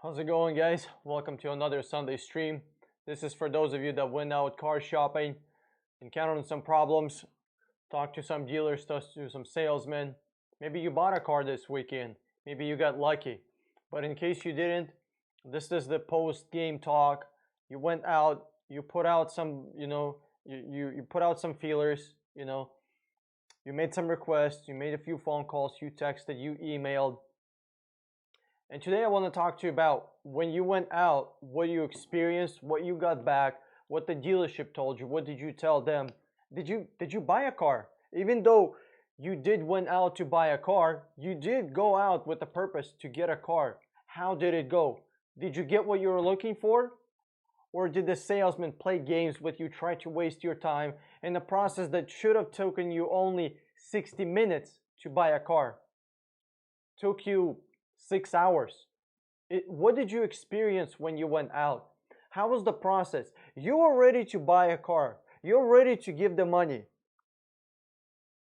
How's it going, guys? Welcome to another Sunday stream. This is for those of you that went out car shopping, encountered some problems, talked to some dealers, talked to some salesmen. Maybe you bought a car this weekend. Maybe you got lucky. But in case you didn't, this is the post-game talk. You went out, you put out some, you put out some feelers, you made some requests, you made a few phone calls, you texted, you emailed. And today I want to talk to you about when you went out, what you experienced, what you got back, what the dealership told you, what did you tell them? Did you buy a car? Even though you did went out to buy a car, you did go out with a purpose to get a car. How did it go? Did you get what you were looking for? Or did the salesman play games with you, try to waste your time in a process that should have taken you only 60 minutes to buy a car? Took you 6 hours. What did you experience when you went out? How was the process? You were ready to buy a car. You're ready to give the money.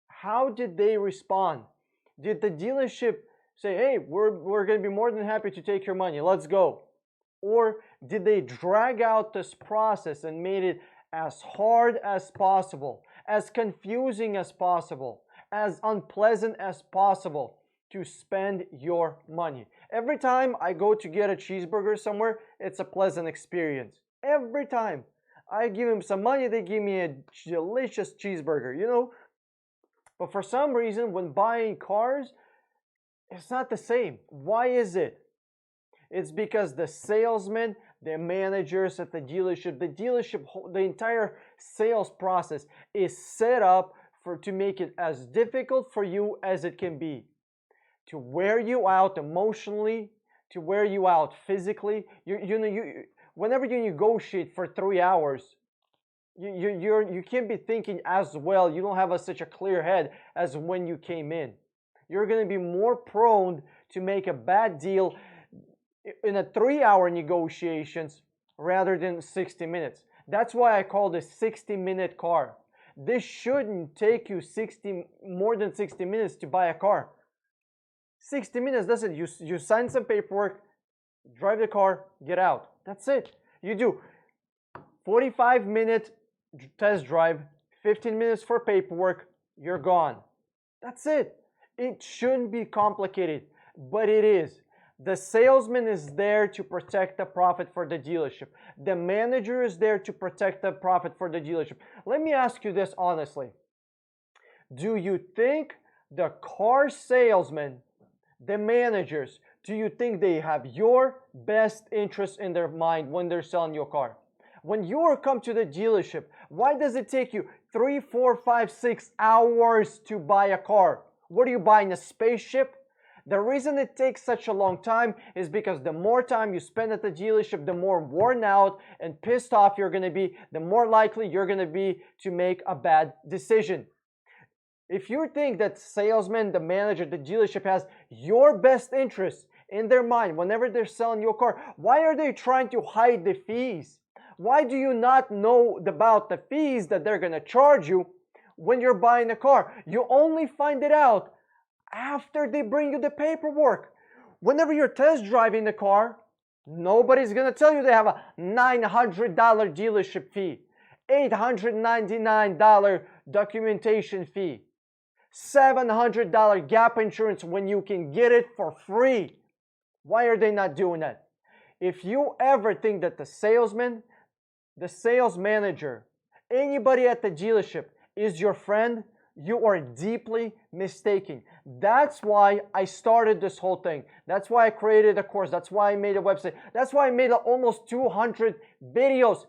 How did they respond? Did the dealership say, hey, we're going to be more than happy to take your money, let's go? Or did they drag out this process and made it as hard as possible, as confusing as possible, as unpleasant as possible to spend your money? Every time I go to get a cheeseburger somewhere, it's a pleasant experience. Every time I give them some money, they give me a delicious cheeseburger, But for some reason, when buying cars, it's not the same. Why is it? It's because the salesmen, the managers at the dealership, the entire sales process is set up to make it as difficult for you as it can be. To wear you out emotionally, to wear you out physically. Whenever you negotiate for 3 hours, you can't be thinking as well. You don't have such a clear head as when you came in. You're going to be more prone to make a bad deal in a 3-hour negotiations rather than 60 minutes. That's why I call this 60-minute car. This shouldn't take you more than 60 minutes to buy a car. 60 minutes, that's it. You sign some paperwork, drive the car, get out. That's it. You do 45-minute test drive, 15 minutes for paperwork, you're gone. That's it. It shouldn't be complicated, but it is. The salesman is there to protect the profit for the dealership. The manager is there to protect the profit for the dealership. Let me ask you this honestly. Do you think the car salesman, the managers, do you think they have your best interest in their mind when they're selling your car? When you come to the dealership, why does it take you 3, 4, 5, 6 hours to buy a car? What are you buying, a spaceship? The reason it takes such a long time is because the more time you spend at the dealership, the more worn out and pissed off you're going to be, the more likely you're going to be to make a bad decision. If you think that salesman, the manager, the dealership has your best interest in their mind whenever they're selling your car, why are they trying to hide the fees? Why do you not know about the fees that they're going to charge you when you're buying a car? You only find it out after they bring you the paperwork. Whenever you're test driving the car, nobody's going to tell you they have a $900 dealership fee, $899 documentation fee, $700 gap insurance when you can get it for free. Why are they not doing that? If you ever think that the salesman, the sales manager, anybody at the dealership is your friend, you are deeply mistaken. That's why I started this whole thing. That's why I created a course. That's why I made a website. That's why I made almost 200 videos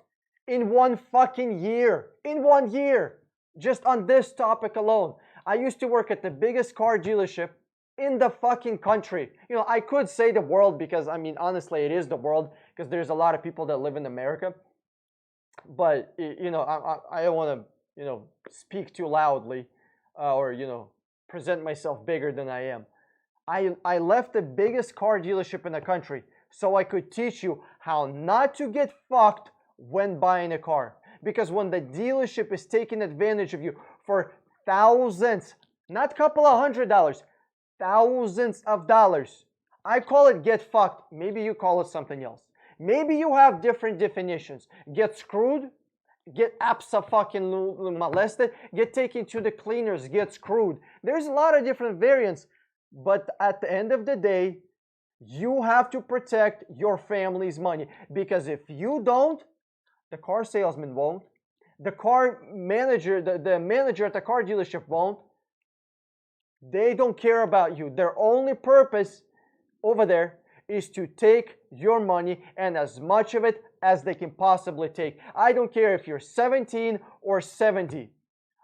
in one fucking year. In 1 year. Just on this topic alone. I used to work at the biggest car dealership in the fucking country. I could say the world because, honestly, it is the world because there's a lot of people that live in America. But, I don't want to, speak too loudly or, present myself bigger than I am. I left the biggest car dealership in the country so I could teach you how not to get fucked when buying a car. Because when the dealership is taking advantage of you for thousands, not a couple of $100, thousands of dollars, I call it get fucked. Maybe you call it something else. Maybe you have different definitions. Get screwed, get abso-fucking-molested, get taken to the cleaners, get screwed. There's a lot of different variants, but at the end of the day, you have to protect your family's money, because if you don't, the car salesman won't, the car manager, the manager at the car dealership won't. They don't care about you. Their only purpose over there is to take your money, and as much of it as they can possibly take. I don't care if you're 17 or 70.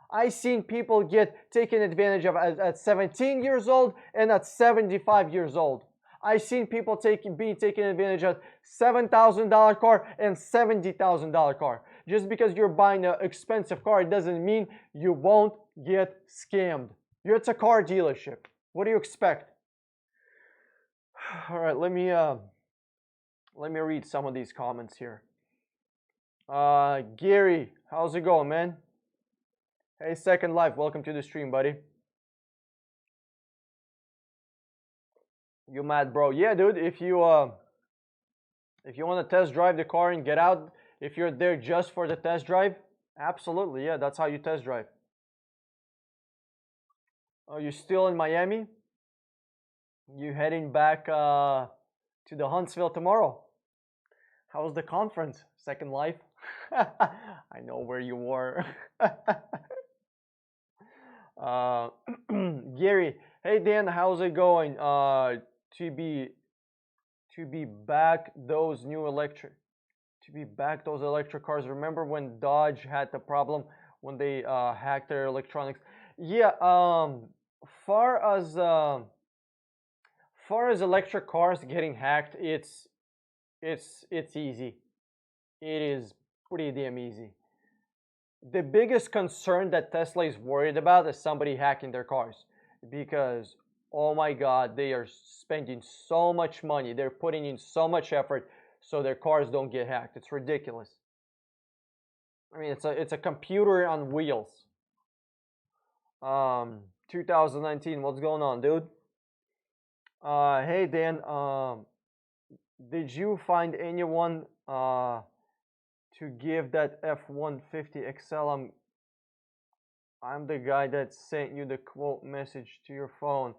I've seen people get taken advantage of at 17 years old and at 75 years old. I've seen people being taken advantage of $7,000 car and $70,000 car. Just because you're buying an expensive car, it doesn't mean you won't get scammed. It's a car dealership. What do you expect? All right, let me read some of these comments here. Gary, how's it going, man? Hey, Second Life, welcome to the stream, buddy. You mad, bro? Yeah, dude. If you want to test drive the car and get out, if you're there just for the test drive, absolutely, yeah, that's how you test drive. Are you still in Miami? You heading back to the Huntsville tomorrow? How was the conference, Second Life? I know where you were. Gary, hey Dan, how's it going? To be back those electric cars. Remember when Dodge had the problem when they hacked their electronics? Yeah. Far as electric cars getting hacked, it's easy. It is pretty damn easy. The biggest concern that Tesla is worried about is somebody hacking their cars, because oh my god, they are spending so much money, they're putting in so much effort so their cars don't get hacked. It's ridiculous. I mean, it's a computer on wheels. 2019, what's going on, dude? Hey Dan, did you find anyone to give that F-150 XL? I'm the guy that sent you the quote message to your phone.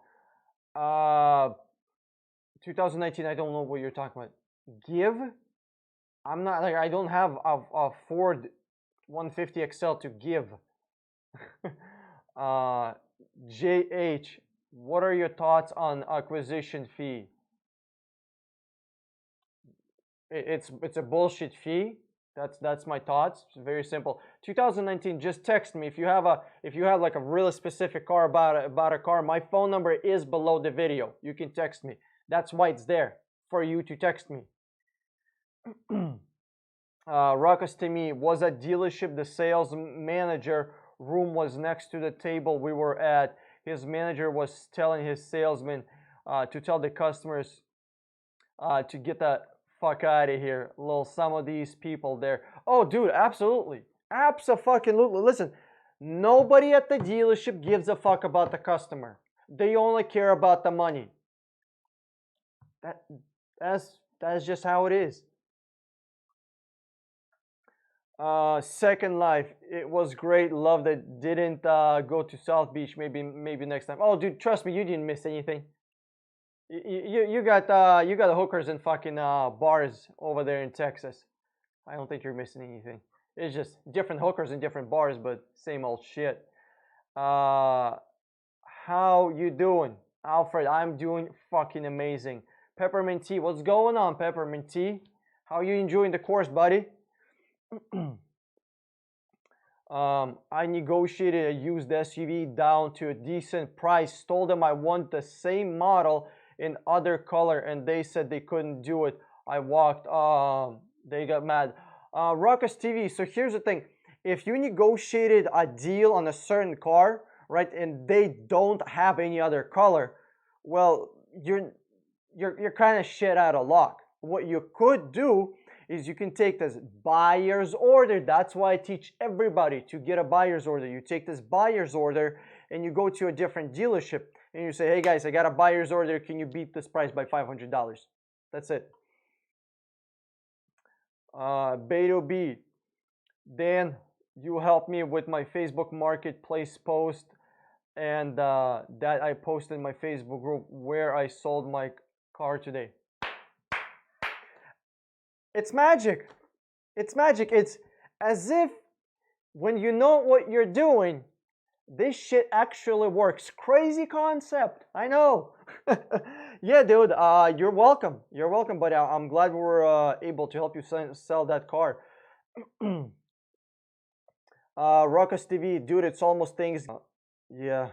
2019, I don't know what you're talking about. Give? I'm not, like, I don't have a Ford 150 XL to give. JH, what are your thoughts on acquisition fee? It's a bullshit fee. That's my thoughts. It's very simple. 2019, just text me if you have like a really specific car about a car. My phone number is below the video. You can text me. That's why it's there, for you to text me. Ruckus to me, was at dealership. The sales manager room was next to the table we were at. His manager was telling his salesman to tell the customers to get the fuck out of here. Some of these people there. Oh, dude, absolutely. Abso-fucking-lutely. Listen, nobody at the dealership gives a fuck about the customer. They only care about the money. That's just how it is. Second Life, it was great. Loved it. Didn't go to South Beach. Maybe next time. Oh, dude, trust me, you didn't miss anything. You got hookers and fucking bars over there in Texas. I don't think you're missing anything. It's just different hookers and different bars, but same old shit. How you doing, Alfred? I'm doing fucking amazing. Peppermint Tea, what's going on, Peppermint Tea? How are you enjoying the course, buddy? I negotiated a used SUV down to a decent price. Told them I want the same model in other color, and they said they couldn't do it. I walked. They got mad. Ruckus TV. So here's the thing: if you negotiated a deal on a certain car, right, and they don't have any other color, well, you're kind of shit out of luck. What you could do is you can take this buyer's order. That's why I teach everybody to get a buyer's order. You take this buyer's order and you go to a different dealership. and you say, hey guys, I got a buyer's order. Can you beat this price by $500? That's it. Beto B. Dan, you helped me with my Facebook Marketplace post, and that I posted in my Facebook group where I sold my car today. It's magic. It's magic. It's as if when you know what you're doing, this shit actually works. Crazy concept. I know. Yeah, dude. You're welcome. You're welcome. But I'm glad we were able to help you sell that car. Ruckus TV, dude. It's almost things. Yeah.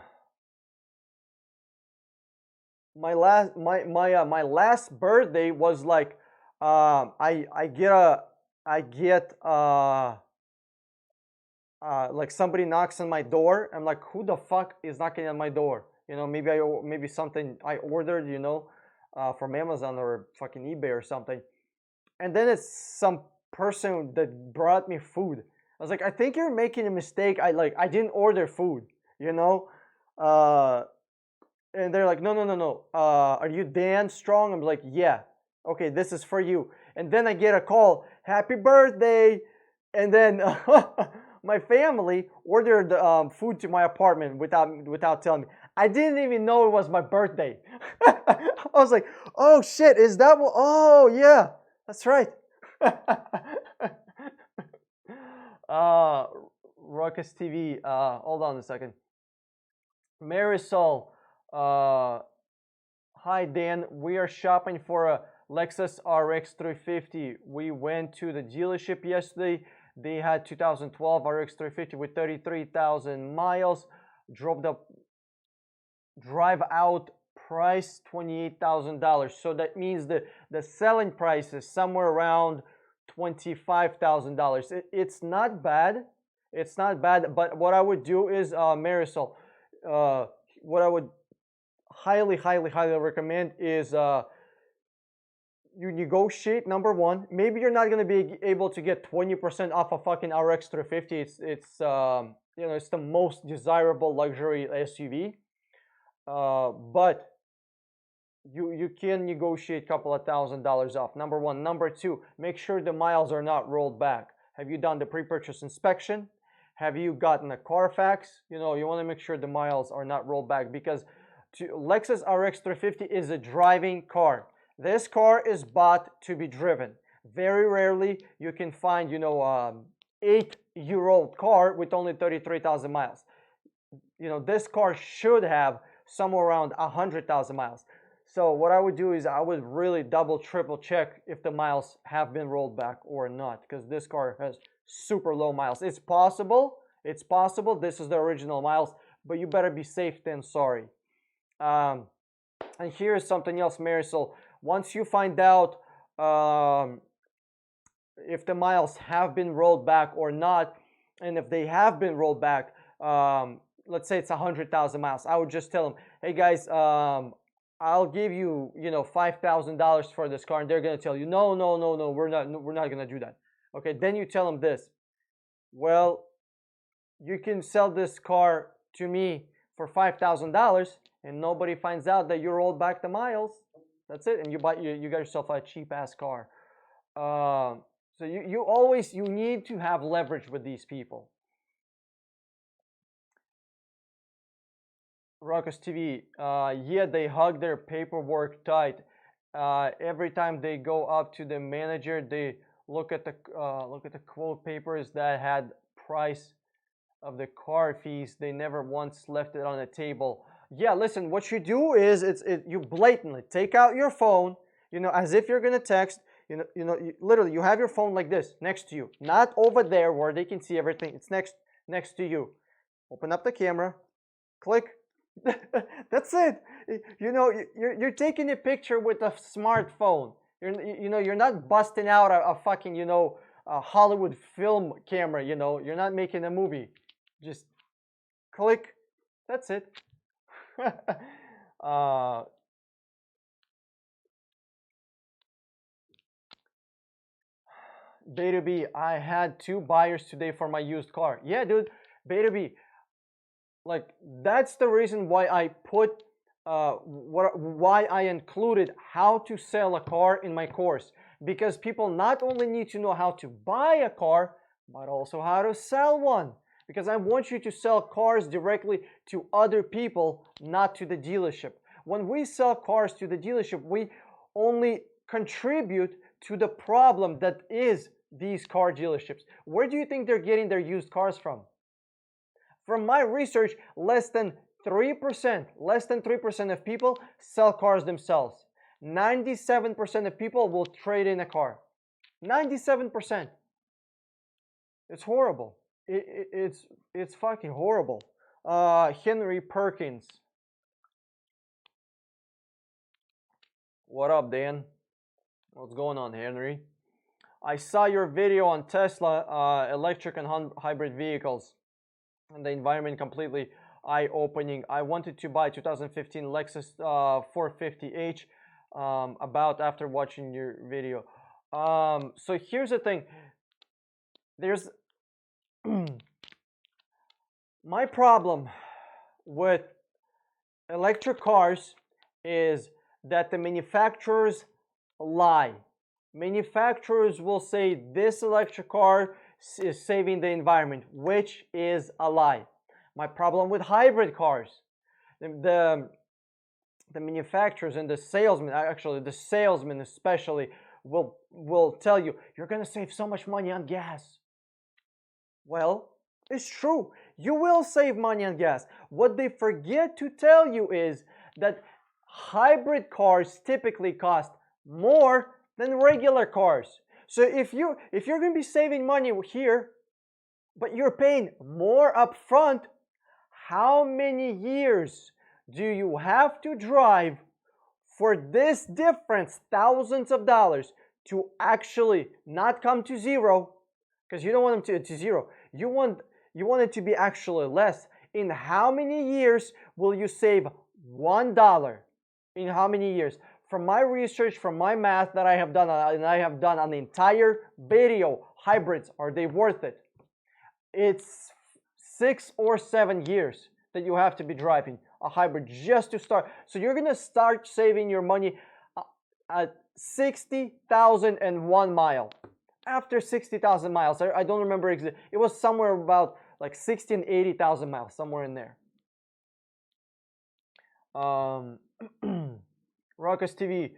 My last birthday was like I get like somebody knocks on my door. I'm like, who the fuck is knocking on my door? You know, maybe something I ordered, you know, from Amazon or fucking eBay or something. And then it's some person that brought me food. I was like, I think you're making a mistake. I didn't order food, you know. And they're like, no. Are you Dan Strong? I'm like, yeah. Okay, this is for you. And then I get a call, happy birthday. And then my family ordered food to my apartment without telling me. I didn't even know it was my birthday. I was like, oh shit, is that what? Oh yeah, that's right. Ruckus TV, hold on a second. Marisol, hi Dan, we are shopping for a Lexus RX 350. We went to the dealership yesterday. They had 2012 RX 350 with 33,000 miles. Drive out price $28,000. So that means the selling price is somewhere around $25,000. It's not bad. It's not bad. But what I would do is, Marisol, what I would highly recommend is you negotiate. Number one, maybe you're not going to be able to get 20% off a fucking RX 350. It's you know, it's the most desirable luxury SUV. But you can negotiate a couple of $1,000s off. Number one. Number two, make sure the miles are not rolled back. Have you done the pre-purchase inspection? Have you gotten a Carfax? You know, you want to make sure the miles are not rolled back, because Lexus RX 350 is a driving car. This car is bought to be driven. Very rarely you can find, you know, 8-year-old car with only 33,000 miles. You know, this car should have somewhere around 100,000 miles. So what I would do is I would really double, triple check if the miles have been rolled back or not, because this car has super low miles. It's possible. This is the original miles, but you better be safe than sorry. And here's something else, Marisol. Once you find out if the miles have been rolled back or not, and if they have been rolled back, let's say it's 100,000 miles, I would just tell them, hey guys, I'll give you, you know, $5,000 for this car, and they're gonna tell you, no, we're not gonna do that. Okay, then you tell them this. Well, you can sell this car to me for $5,000, and nobody finds out that you rolled back the miles. That's it, and you got yourself a cheap ass car. So you need to have leverage with these people. Ruckus TV, yeah, they hug their paperwork tight. Every time they go up to the manager, they look at the quote papers that had price of the car fees. They never once left it on the table. Yeah, listen, what you do is you blatantly take out your phone, you know, as if you're gonna text. Literally, you have your phone like this next to you, not over there where they can see everything. It's next to you. Open up the camera, click. That's it. You know, you're taking a picture with a smartphone. You're not busting out a fucking, you know, a Hollywood film camera. You know, you're not making a movie. Just click. That's it. Beta B, I had 2 buyers today for my used car. Yeah, dude, Beta B, like, that's the reason why I put why I included how to sell a car in my course, because people not only need to know how to buy a car, but also how to sell one. Because I want you to sell cars directly to other people, not to the dealership. When we sell cars to the dealership, we only contribute to the problem that is these car dealerships. Where do you think they're getting their used cars from? From my research, less than 3% of people sell cars themselves. 97% of people will trade in a car. 97%. It's horrible. It's fucking horrible. Henry Perkins. What up, Dan? What's going on, Henry? I saw your video on Tesla electric and hybrid vehicles and the environment completely eye-opening. I wanted to buy 2015 Lexus 450h about after watching your video. So here's the thing. There's my problem with electric cars is that the manufacturers lie. Manufacturers will say this electric car is saving the environment, which is a lie. My problem with hybrid cars, the manufacturers and the salesmen, actually the salesmen especially, will tell you you're going to save so much money on gas. Well, it's true. You will save money on gas. What they forget to tell you is that hybrid cars typically cost more than regular cars. So if you're going to be saving money here, but you're paying more upfront, how many years do you have to drive for this difference, thousands of dollars, to actually not come to zero? Because you don't want them to zero. You want it to be actually less. In how many years will you save $1? In how many years? From my research, from my math that I have done, and I have done an entire video, hybrids, are they worth it? It's 6 or 7 years that you have to be driving a hybrid just to start. So you're going to start saving your money at 60,001 mile. After 60,000 miles, I don't remember exactly. It was somewhere about like 60 and 80,000 miles, somewhere in there. Ruckus TV,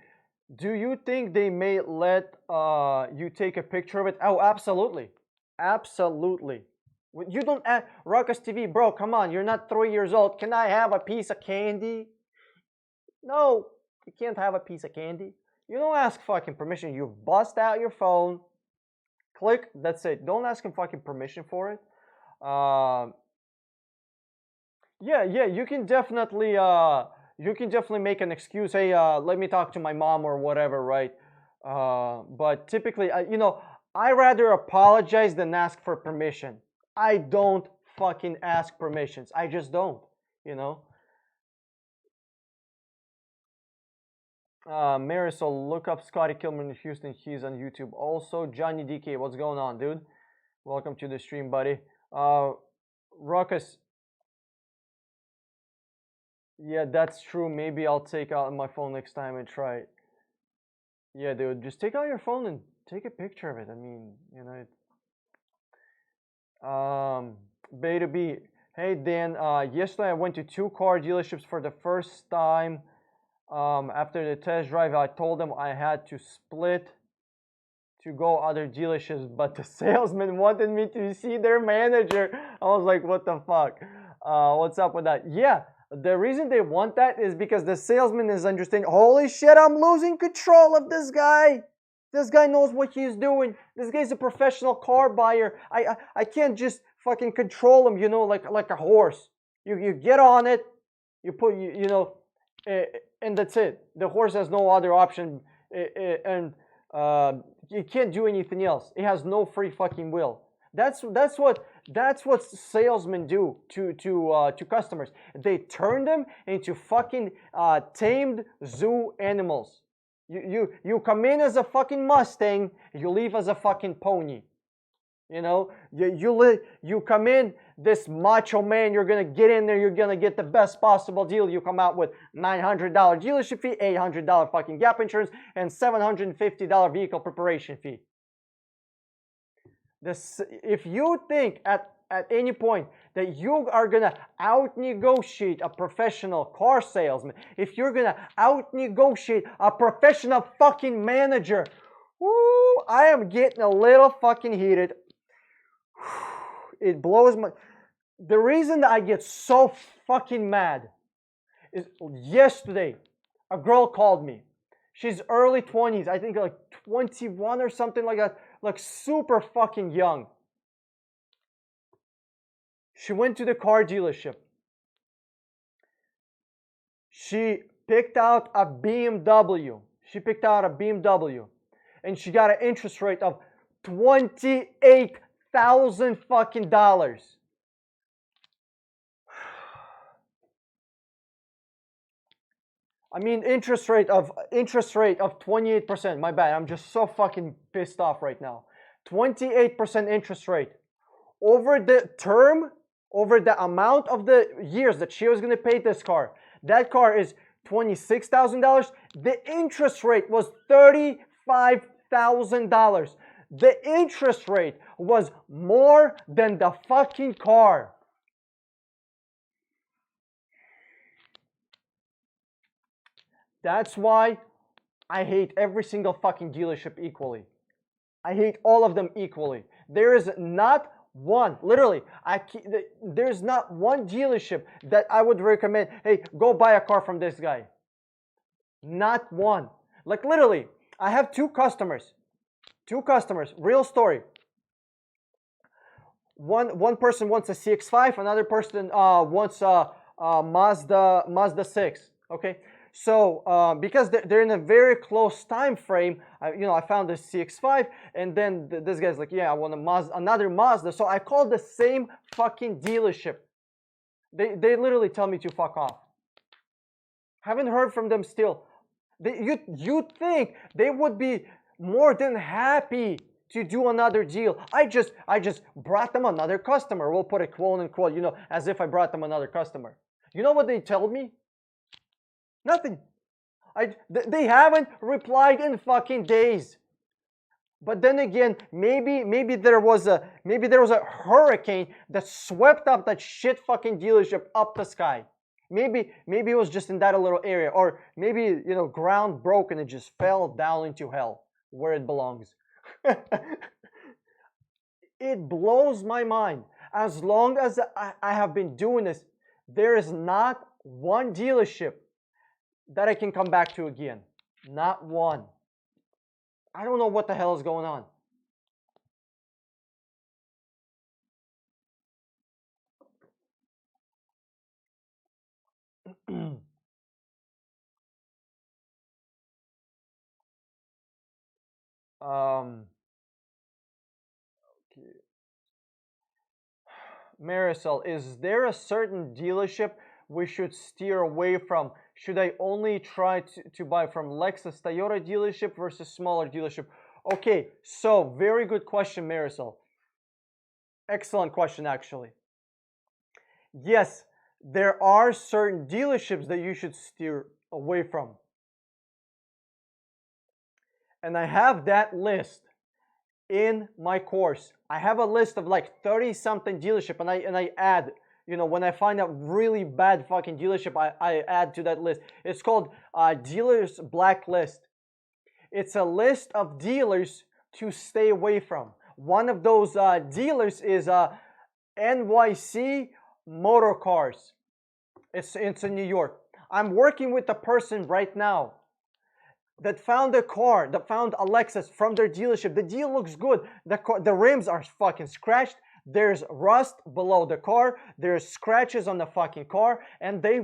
do you think they may let you take a picture of it? Oh, absolutely. Absolutely. You don't ask, Ruckus TV, bro, come on, you're not 3 years old. Can I have a piece of candy? No, you can't have a piece of candy. You don't ask fucking permission. You bust out your phone, click, that's it. Don't ask him fucking permission for it. Yeah, you can definitely make an excuse. Hey, let me talk to my mom or whatever, right? But typically, I rather apologize than ask for permission. I don't fucking ask permissions. I just don't, Marisol, look up Scotty Kilmer in Houston. He's on YouTube. Also, Johnny DK, what's going on, dude? Welcome to the stream, buddy. Ruckus. Yeah, that's true. Maybe I'll take out my phone next time and try it. Yeah, dude, just take out your phone and take a picture of it. I mean, Beta B. Hey, Dan, yesterday I went to 2 car dealerships for the first time. After the test drive, I told them I had to split to go other dealerships, but the salesman wanted me to see their manager. I was like, what the fuck? What's up with that? Yeah, the reason they want that is because the salesman is understanding, holy shit, I'm losing control of this guy. This guy knows what he's doing. This guy's a professional car buyer. I can't just fucking control him, like a horse. You get on it, you put, and that's it. The horse has no other option, and you can't do anything else. It has no free fucking will. That's what salesmen do to customers. They turn them into fucking tamed zoo animals. You come in as a fucking Mustang, you leave as a fucking pony. You know, you come in, this macho man, you're gonna get in there, you're gonna get the best possible deal. You come out with $900 dealership fee, $800 fucking gap insurance, and $750 vehicle preparation fee. If you think at any point that you are gonna out negotiate a professional car salesman, if you're gonna out negotiate a professional fucking manager, woo, I am getting a little fucking heated. It blows my. The reason that I get so fucking mad is yesterday a girl called me. She's early 20s, I think like 21 or something like that, like super fucking young. She went to the car dealership. She picked out a BMW. And she got an interest rate of $28,000 fucking dollars. I mean, interest rate of 28%. My bad. I'm just so fucking pissed off right now. 28% interest rate over the term, over the amount of the years that she was going to pay this car. That car is $26,000. The interest rate was $35,000. The interest rate was more than the fucking car. That's why I hate every single fucking dealership equally. I hate all of them equally. There is not one, literally, there's not one dealership that I would recommend, hey, go buy a car from this guy. Not one. Like literally, I have two customers, real story. One person wants a CX-5, another person wants a Mazda 6, okay? So because they're in a very close time frame, I found this CX-5, and then this guy's like, yeah, I want another Mazda. So I called the same fucking dealership. They literally tell me to fuck off. Haven't heard from them still. You'd think they would be more than happy to do another deal. I just brought them another customer. We'll put a quote unquote, as if I brought them another customer. You know what they told me? Nothing. They haven't replied in fucking days. But then again, maybe there was a hurricane that swept up that shit fucking dealership up the sky. Maybe it was just in that little area, or maybe ground broke and it just fell down into hell where it belongs. It blows my mind. As long as I have been doing this, there is not one dealership that I can come back to again. Not one. I don't know what the hell is going on. Okay. Marisol, is there a certain dealership we should steer away from? Should I only try to buy from Lexus Toyota dealership versus smaller dealership? Okay, so very good question, Marisol. Excellent question, actually. Yes, there are certain dealerships that you should steer away from. And I have that list in my course. I have a list of like 30-something dealership, and I add, when I find a really bad fucking dealership, I add to that list. It's called Dealers Blacklist. It's a list of dealers to stay away from. One of those dealers is NYC Motor Cars. It's in New York. I'm working with a person right now that found a car, that found a Lexus from their dealership. The deal looks good. The rims are fucking scratched. There's rust below the car. There's scratches on the fucking car, and they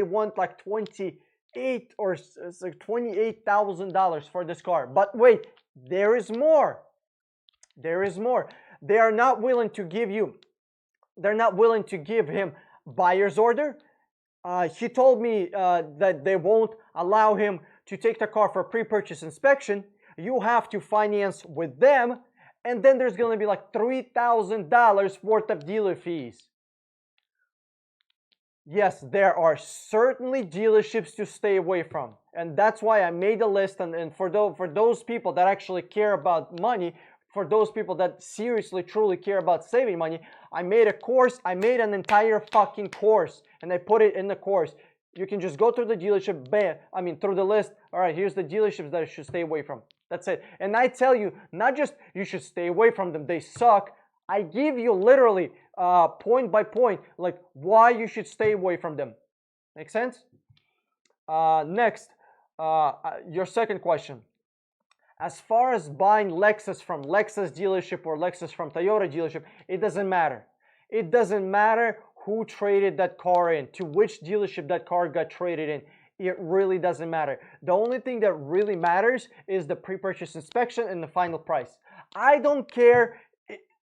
want like $28,000 for this car. But wait, there is more. There is more. They are not willing to give you. They're not willing to give him buyer's order. He told me that they won't allow him to take the car for pre-purchase inspection. You have to finance with them, and then there's going to be like $3,000 worth of dealer fees. Yes, there are certainly dealerships to stay away from, and that's why I made a list. And for those people that actually care about money, for those people that seriously truly care about saving money, I made a course. I made an entire fucking course, and I put it in the course. You can just go through the dealership, bam, I mean through the list. All right, here's the dealerships that you should stay away from. That's it. And I tell you, not just you should stay away from them, they suck. I give you literally point by point, like why you should stay away from them. Make sense? Next, your second question. As far as buying Lexus from Lexus dealership or Lexus from Toyota dealership, it doesn't matter. It doesn't matter who traded that car in, to which dealership that car got traded in. It really doesn't matter. The only thing that really matters is the pre-purchase inspection and the final price. I don't care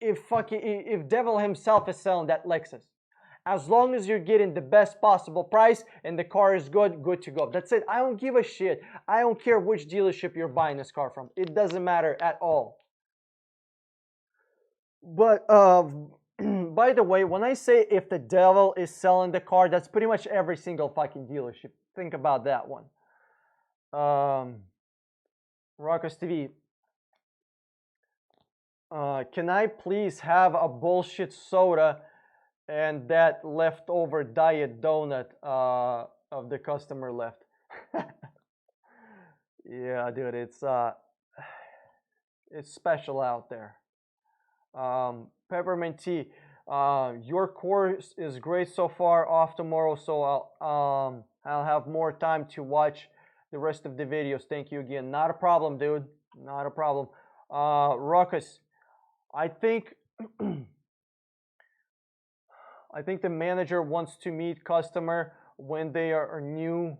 if Devil himself is selling that Lexus. As long as you're getting the best possible price and the car is good to go. That's it. I don't give a shit. I don't care which dealership you're buying this car from. It doesn't matter at all. But by the way, when I say if the devil is selling the car, that's pretty much every single fucking dealership. Think about that one. Rockers TV. Can I please have a bullshit soda and that leftover diet donut of the customer left? Yeah, dude, it's special out there. Peppermint tea. Your course is great so far. Off tomorrow, so I'll have more time to watch the rest of the videos. Thank you again. Not a problem, dude. Not a problem. Ruckus, I think the manager wants to meet customer when they are new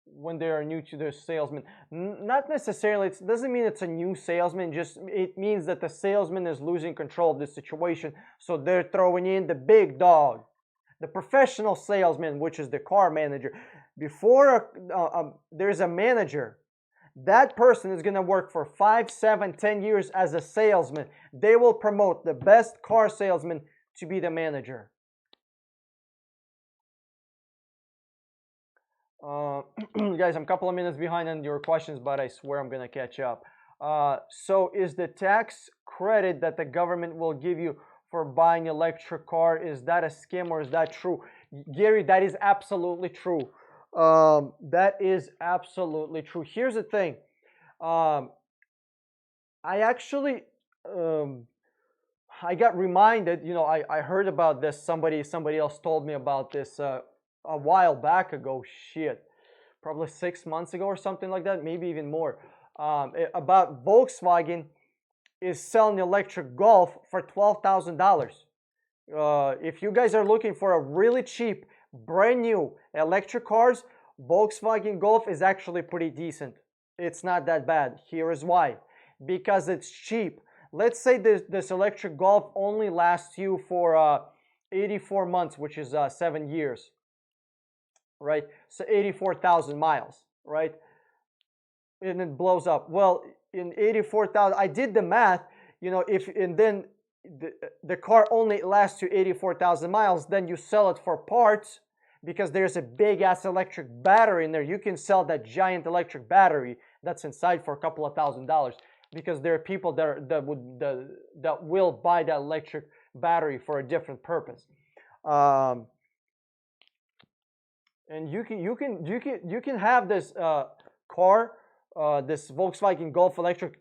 to their salesman. Not necessarily, it doesn't mean it's a new salesman, just it means that the salesman is losing control of the situation, so they're throwing in the big dog, the professional salesman, which is the car manager. Before there's a manager, that person is going to work for 5, 7, 10 years as a salesman. They will promote the best car salesman to be the manager. Guys, I'm a couple of minutes behind on your questions, but I swear I'm gonna catch up. So is the tax credit that the government will give you for buying electric car, is that a scam or is that true? Gary, that is absolutely true. That is absolutely true. Here's the thing. I actually I got reminded, you know, I heard about this, somebody else told me about this a while back ago, shit, probably 6 months ago or something like that, maybe even more, about Volkswagen is selling electric Golf for $12,000. If you guys are looking for a really cheap, brand new electric cars, Volkswagen Golf is actually pretty decent. It's not that bad. Here is why. Because it's cheap. Let's say this electric Golf only lasts you for 84 months, which is 7 years. Right? So 84,000 miles, right? And it blows up. Well, in 84,000, I did the math, you know, and then the car only lasts you 84,000 miles, then you sell it for parts because there's a big ass electric battery in there. You can sell that giant electric battery that's inside for a couple of $1,000s because there are people that will buy that electric battery for a different purpose. And you can have this car, this Volkswagen Golf electric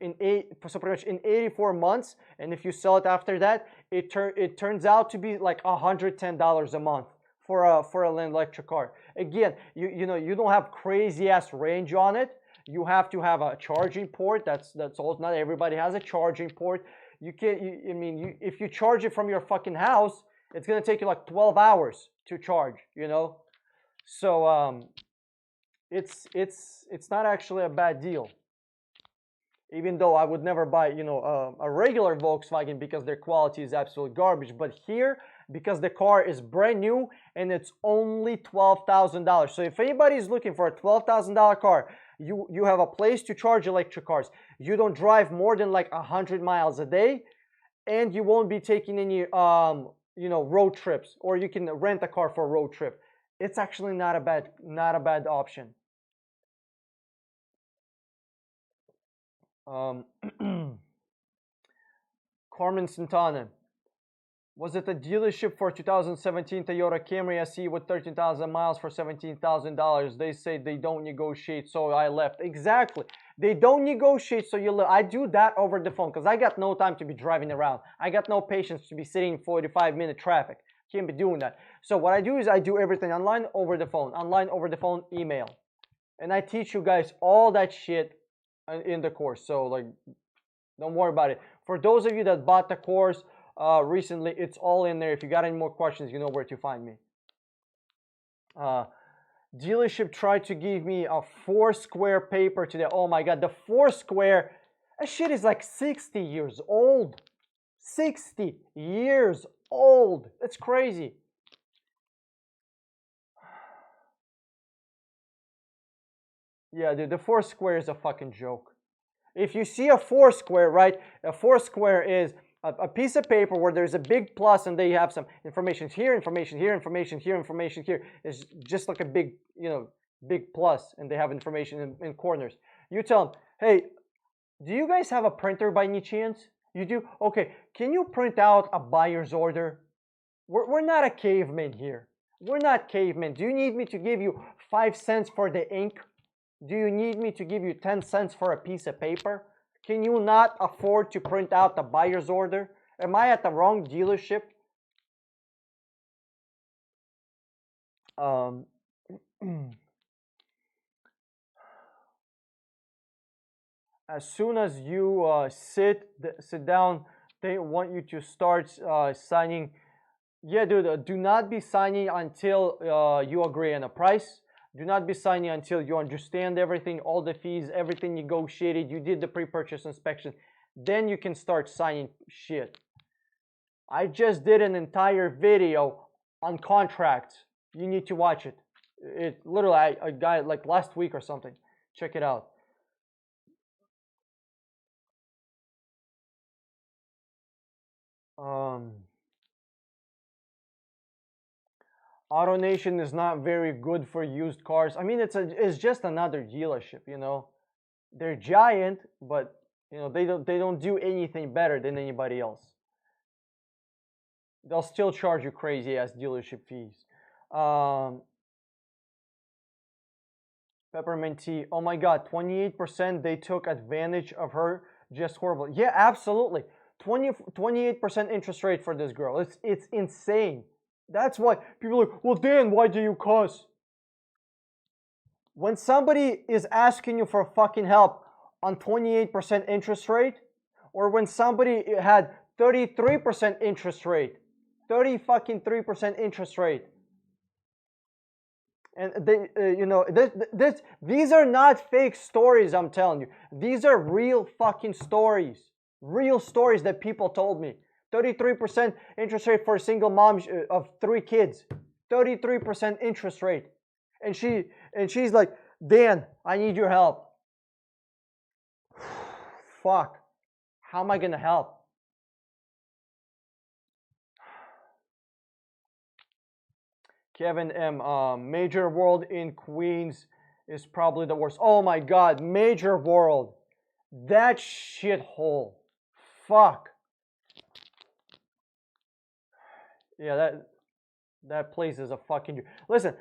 so pretty much in 84 months, and if you sell it after that, it turns out to be like $110 a month for an electric car. Again, you know, you don't have crazy ass range on it. You have to have a charging port. That's all. Not everybody has a charging port. If you charge it from your fucking house, it's gonna take you like 12 hours to charge. You know. So it's not actually a bad deal. Even though I would never buy, you know, a regular Volkswagen because their quality is absolute garbage. But here, because the car is brand new and it's only $12,000. So if anybody is looking for a $12,000 car You have a place to charge electric cars. You don't drive more than like 100 miles a day, and you won't be taking any road trips, or you can rent a car for a road trip. It's actually not a bad option. Carmen Santana. Was it a dealership for 2017 Toyota Camry SE with 13,000 miles for $17,000? They say they don't negotiate, so I left. Exactly. They don't negotiate, so you leave. I do that over the phone because I got no time to be driving around. I got no patience to be sitting in 45-minute traffic. Can't be doing that. So what I do is I do everything online, over the phone. Online, over the phone, email. And I teach you guys all that shit in the course. So like, don't worry about it. For those of you that bought the course recently, it's all in there. If you got any more questions, you know where to find me. Dealership tried to give me a 4-square paper today. Oh my god, the 4-square, that shit is like 60 years old. 60 years old. That's crazy. Yeah, dude, the 4-square is a fucking joke. If you see a 4-square, right? A 4-square is a piece of paper where there's a big plus and they have some information here, information here, information here, information here. It's just like a big, big plus, and they have information in corners. You tell them, hey, do you guys have a printer by any chance? You do? Okay, can you print out a buyer's order? We're not a caveman here. We're not cavemen. Do you need me to give you 5 cents for the ink? Do you need me to give you 10 cents for a piece of paper? Can you not afford to print out the buyer's order? Am I at the wrong dealership? As soon as you sit down, they want you to start signing. Yeah, dude, do not be signing until you agree on a price. Do not be signing until you understand everything, all the fees, everything negotiated. You did the pre-purchase inspection. Then you can start signing shit. I just did an entire video on contracts. You need to watch it. It literally, I got it like last week or something. Check it out. AutoNation is not very good for used cars. I mean, it's just another dealership, They're giant, but they don't do anything better than anybody else. They'll still charge you crazy ass dealership fees. Peppermint tea. Oh my god, 28%. They took advantage of her. Just horrible. Yeah, absolutely. 28% interest rate for this girl. It's insane. That's why people are like, well, Dan, why do you cuss? When somebody is asking you for fucking help on 28% interest rate, or when somebody had 33% interest rate, 3% interest rate, and they, these are not fake stories, I'm telling you. These are real fucking stories. Real stories that people told me. 33% interest rate for a single mom of 3 kids. 33% interest rate. And she's like, Dan, I need your help. Fuck. How am I gonna help? Kevin M. Major World in Queens is probably the worst. Oh my god, Major World. That shithole. Fuck. Yeah, that place is a fucking... Listen,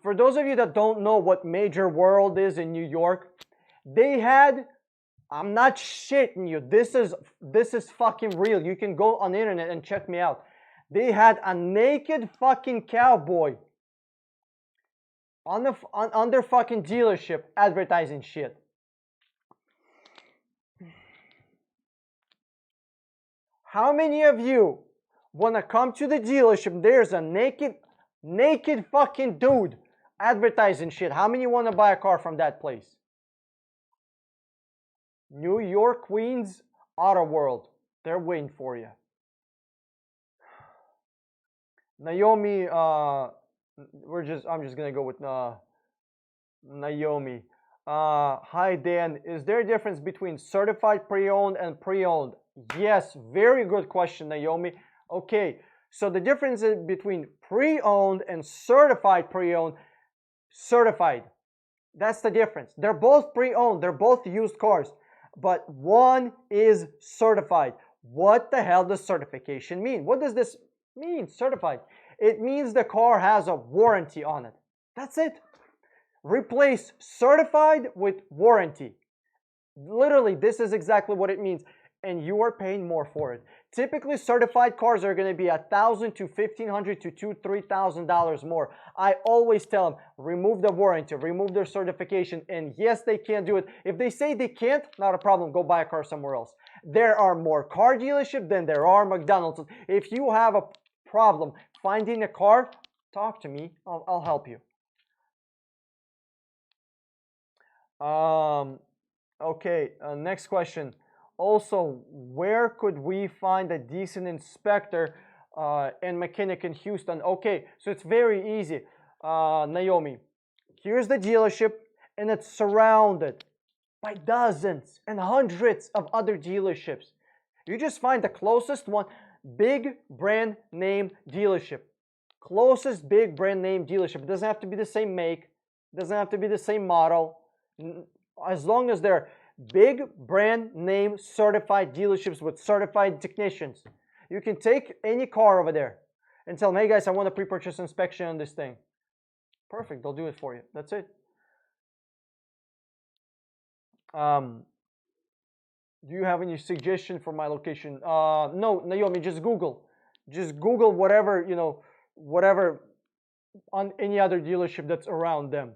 for those of you that don't know what Major World is in New York, they had... I'm not shitting you. This is fucking real. You can go on the internet and check me out. They had a naked fucking cowboy on their fucking dealership advertising shit. How many of you want to come to the dealership? There's a naked fucking dude advertising shit. How many want to buy a car from that place? New York, Queens, Auto World. They're waiting for you. Naomi, I'm just gonna go with Naomi. Hi Dan, is there a difference between certified pre-owned and pre-owned? Yes, very good question, Naomi. Okay, so the difference between pre-owned and certified pre-owned, certified. That's the difference. They're both pre-owned, they're both used cars, but one is certified. What the hell does certification mean? What does this mean, certified? It means the car has a warranty on it. That's it. Replace certified with warranty. Literally, this is exactly what it means, and you are paying more for it. Typically, certified cars are going to be $1,000 to $1,500 to $3,000 more. I always tell them, remove the warranty, remove their certification, and yes, they can do it. If they say they can't, not a problem. Go buy a car somewhere else. There are more car dealerships than there are McDonald's. If you have a problem finding a car, talk to me. I'll help you. Okay, next question. Also, where could we find a decent inspector and mechanic in Houston? Okay, so it's very easy, Naomi. Here's the dealership, and it's surrounded by dozens and hundreds of other dealerships. You just find the closest one, big brand name dealership. Closest big brand name dealership. It doesn't have to be the same make, it doesn't have to be the same model. As long as they're big brand name certified dealerships with certified technicians. You can take any car over there and tell them, hey guys, I want a pre-purchase inspection on this thing. Perfect, they'll do it for you. That's it. Do you have any suggestion for my location? No, Naomi, just Google. Just Google whatever, whatever on any other dealership that's around them.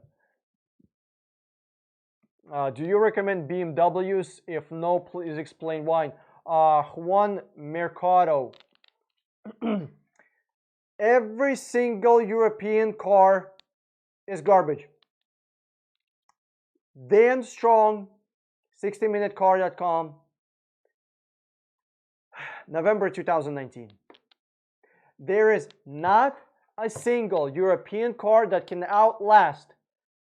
Do you recommend BMWs? If no, please explain why. Juan Mercado. Every single European car is garbage. Dan Strong, 60minutecar.com, November 2019. There is not a single European car that can outlast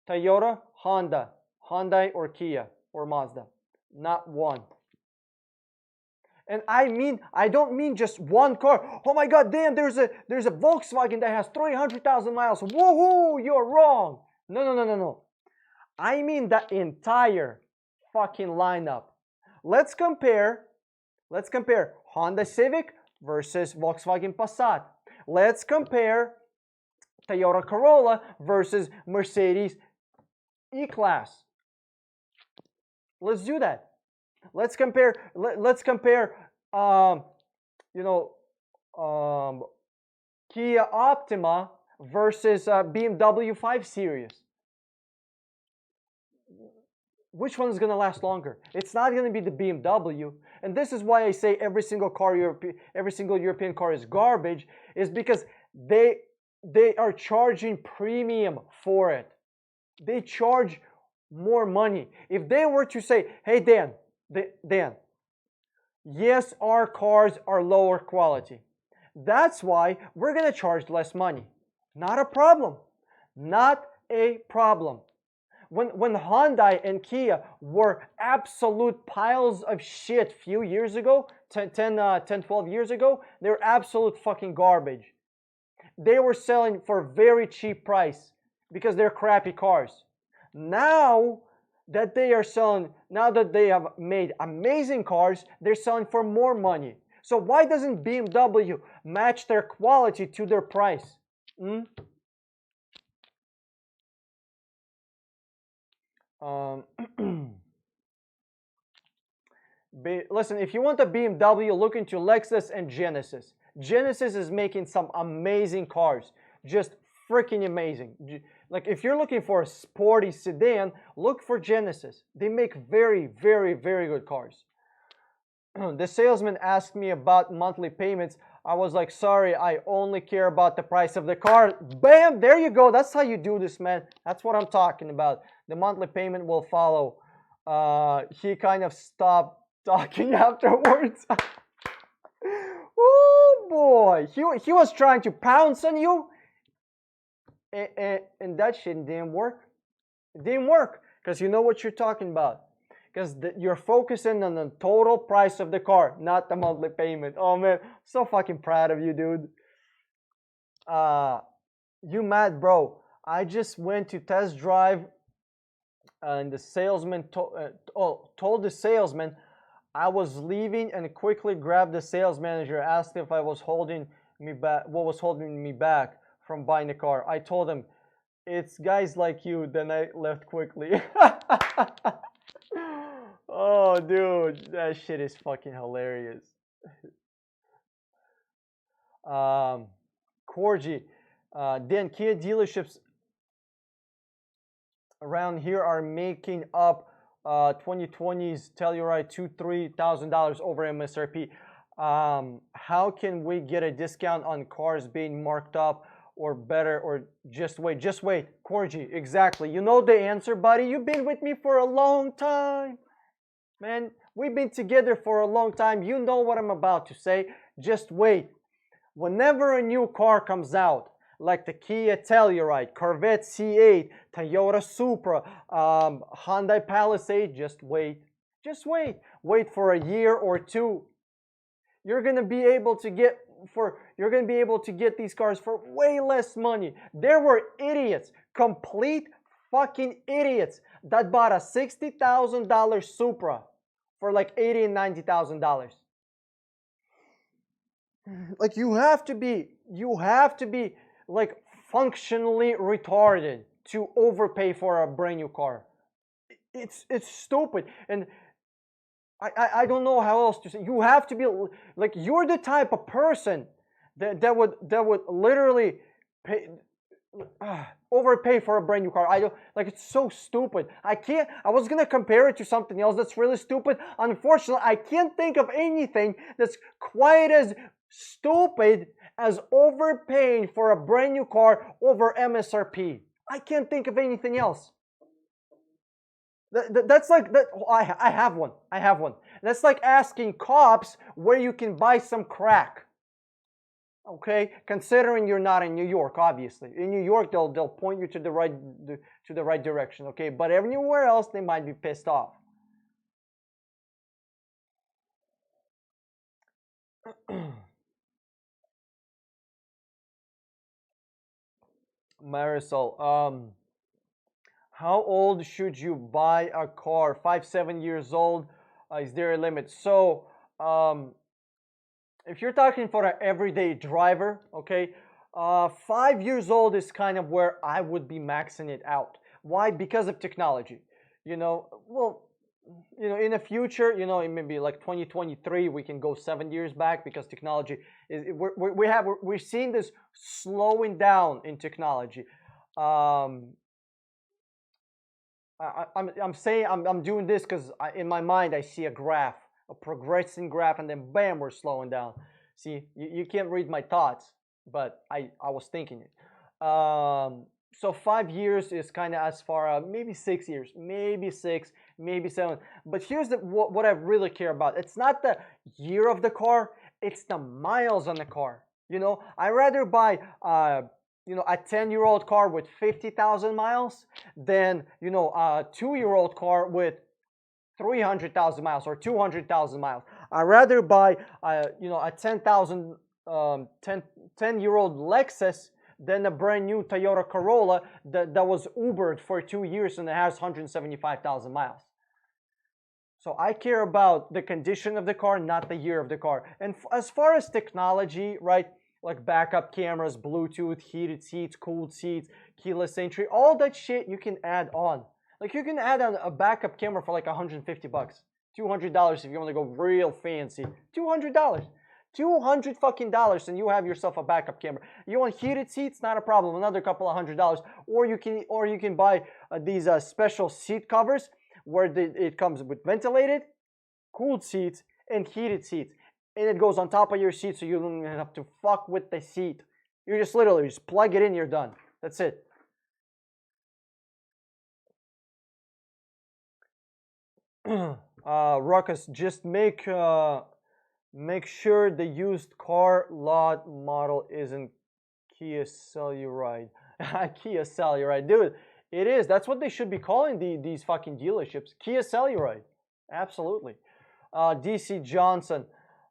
Toyota, Honda, Hyundai, or Kia, or Mazda. Not one. And I don't mean just one car. Oh my God, damn, there's a Volkswagen that has 300,000 miles. Woohoo, you're wrong. No. I mean the entire fucking lineup. Let's compare Honda Civic versus Volkswagen Passat. Let's compare Toyota Corolla versus Mercedes E-Class. Let's do that. Let's compare. Kia Optima versus BMW 5 Series. Which one is going to last longer? It's not going to be the BMW, and this is why I say every single European car is garbage. Is because they are charging premium for it. They charge more money. If they were to say, hey Dan, yes, our cars are lower quality. That's why we're going to charge less money. Not a problem. Not a problem. When Hyundai and Kia were absolute piles of shit a few years ago, 12 years ago, they were absolute fucking garbage. They were selling for very cheap price because they're crappy cars. Now that they have made amazing cars, they're selling for more money. So why doesn't BMW match their quality to their price? Listen, if you want a BMW, look into Lexus and Genesis. Genesis is making some amazing cars, just freaking amazing. Like if you're looking for a sporty sedan, look for Genesis. They make very, very, very good cars. The salesman asked me about monthly payments. I was like, sorry, I only care about the price of the car. Bam, there you go. That's how you do this, man. That's what I'm talking about. The monthly payment will follow. He kind of stopped talking afterwards. Oh boy, he was trying to pounce on you, and that shit didn't work. It didn't work because you know what you're talking about. Because you're focusing on the total price of the car, not the monthly payment. Oh man, so fucking proud of you, dude. You mad, bro? I just went to test drive, and the salesman told the salesman I was leaving, and quickly grabbed the sales manager, asked if I was holding me back, what was holding me back from buying the car. I told him, it's guys like you. Then I left quickly. Oh, dude, that shit is fucking hilarious. Um, Corgi, then Kia dealerships around here are making up 2020's Telluride $2,000-3,000 over MSRP. How can we get a discount on cars being marked up or better, or just wait? Just wait, Corgi. Exactly. You know the answer, buddy. You've been with me for a long time, man. We've been together for a long time. You know what I'm about to say. Just wait. Whenever a new car comes out, like the Kia Telluride, Corvette C8, Toyota Supra, Hyundai Palisade, just wait. Just wait. Wait for a year or two. You're gonna be able to get these cars for way less money. There were idiots, complete fucking idiots, that bought a $60,000 Supra for like $80,000 and $90,000. Like you have to be like functionally retarded to overpay for a brand new car. It's stupid, and I don't know how else to say. You have to be like, you're the type of person that would literally pay overpay for a brand new car. I don't like, it's so stupid. I was gonna compare it to something else that's really stupid. Unfortunately, I can't think of anything that's quite as stupid as overpaying for a brand new car over MSRP. I can't think of anything else. That's like that. I have one. That's like asking cops where you can buy some crack. Okay, considering you're not in New York, obviously. In New York, they'll point you to the right direction. Okay, but everywhere else, they might be pissed off. Marisol, how old should you buy a car? 5, 7 years old. Is there a limit? So, if you're talking for an everyday driver, okay, 5 years old is kind of where I would be maxing it out. Why? Because of technology. Well, in the future, it may be like 2023, we can go 7 years back, because technology is we're seeing this slowing down in technology. I'm saying I'm doing this because in my mind I see a graph, a progressing graph, and then bam, we're slowing down. See, you can't read my thoughts, but I was thinking it. So 5 years is kind of as far out, maybe 6 years, maybe six, maybe seven. But here's what I really care about. It's not the year of the car, it's the miles on the car. I rather buy a 10-year-old car with 50,000 miles than a 2-year-old car with 300,000 miles or 200,000 miles. I'd rather buy a 10-year-old Lexus than a brand new Toyota Corolla that was Ubered for 2 years and it has 175,000 miles. So I care about the condition of the car, not the year of the car. And as far as technology, right, like backup cameras, Bluetooth, heated seats, cooled seats, keyless entry, all that shit you can add on. Like you can add on a backup camera for like $150, $200 if you want to go real fancy. $200. $200 fucking dollars, and you have yourself a backup camera. You want heated seats? Not a problem. Another couple of $100. Or you can buy these special seat covers where it comes with ventilated, cooled seats, and heated seats. And it goes on top of your seat, so you don't even have to fuck with the seat. You just literally just plug it in, you're done. That's it. Ruckus, just make sure the used car lot model isn't Kia Telluride. Kia Telluride, dude. It is. That's what they should be calling these fucking dealerships. Kia Celluloid. Absolutely. DC Johnson.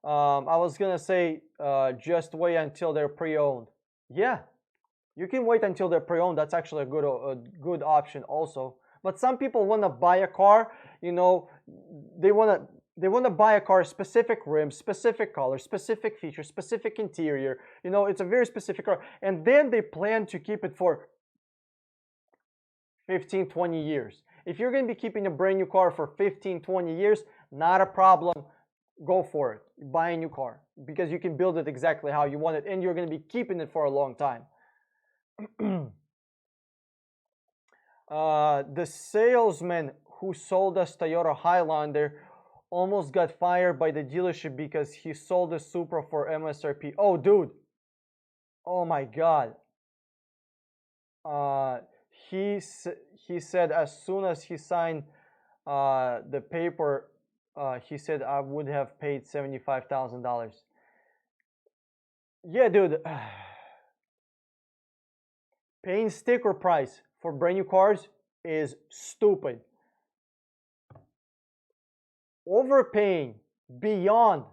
I was gonna say just wait until they're pre-owned. Yeah, you can wait until they're pre-owned. That's actually a good option also. But some people want to buy a car. You know, they want to buy a car, specific rims, specific color, specific features, specific interior. You know, it's a very specific car, and then they plan to keep it for 15, 20 years. If you're going to be keeping a brand new car for 15, 20 years, not a problem. Go for it. Buy a new car because you can build it exactly how you want it, and you're going to be keeping it for a long time. The salesman who sold us Toyota Highlander almost got fired by the dealership because he sold the Supra for MSRP. Oh, dude. Oh my God. He said as soon as he signed the paper, he said I would have paid $75,000. Yeah, dude. Paying sticker price for brand new cars is stupid. Overpaying beyond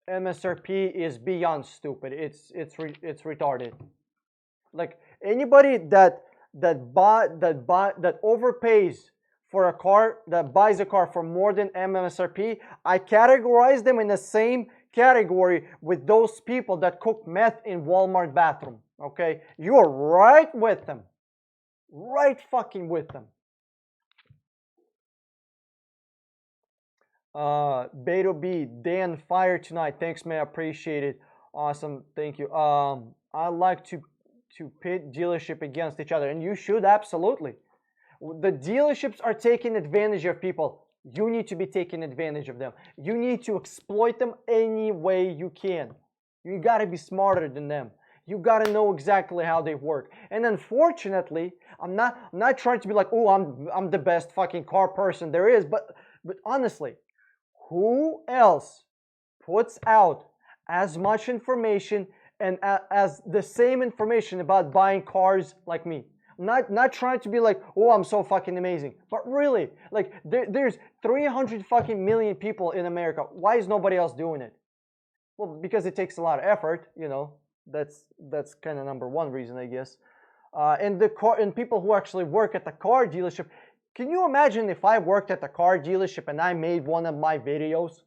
MSRP is beyond stupid. It's retarded. Like anybody that overpays for a car, that buys a car for more than MSRP, I categorize them in the same category with those people that cook meth in Walmart bathroom. Okay, you're right with them, right fucking with them. Beto B, Dan fire tonight. Thanks, man. Appreciate it. Awesome. Thank you. I like to pit dealership against each other, and you should absolutely. The dealerships are taking advantage of people. You need to be taking advantage of them. You need to exploit them any way you can. You gotta be smarter than them. You gotta know exactly how they work. And unfortunately, I'm not trying to be like, oh, I'm the best fucking car person there is, but honestly, who else puts out as much information and as the same information about buying cars like me? Not trying to be like, oh, I'm so fucking amazing, but really, like there's 300 fucking million people in America. Why is nobody else doing it? Well, because it takes a lot of effort, you know. That's kind of number one reason, I guess. And people who actually work at the car dealership. Can you imagine if I worked at the car dealership and I made one of my videos?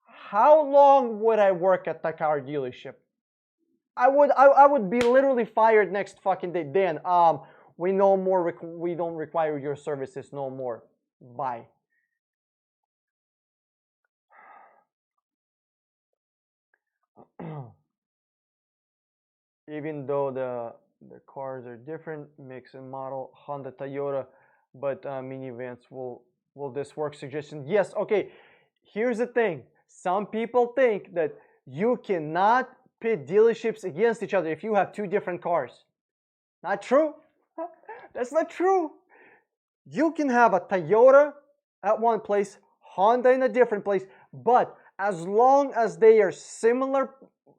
How long would I work at the car dealership? I would be literally fired next fucking day. Dan, we no more we don't require your services no more. Bye. Even though the cars are different, mix and model, Honda, Toyota, but minivans will this work? Suggestion? Yes. Okay. Here's the thing. Some people think that you cannot pit dealerships against each other if you have two different cars. Not true. That's not true. You can have a Toyota at one place, Honda in a different place, but as long as they are similar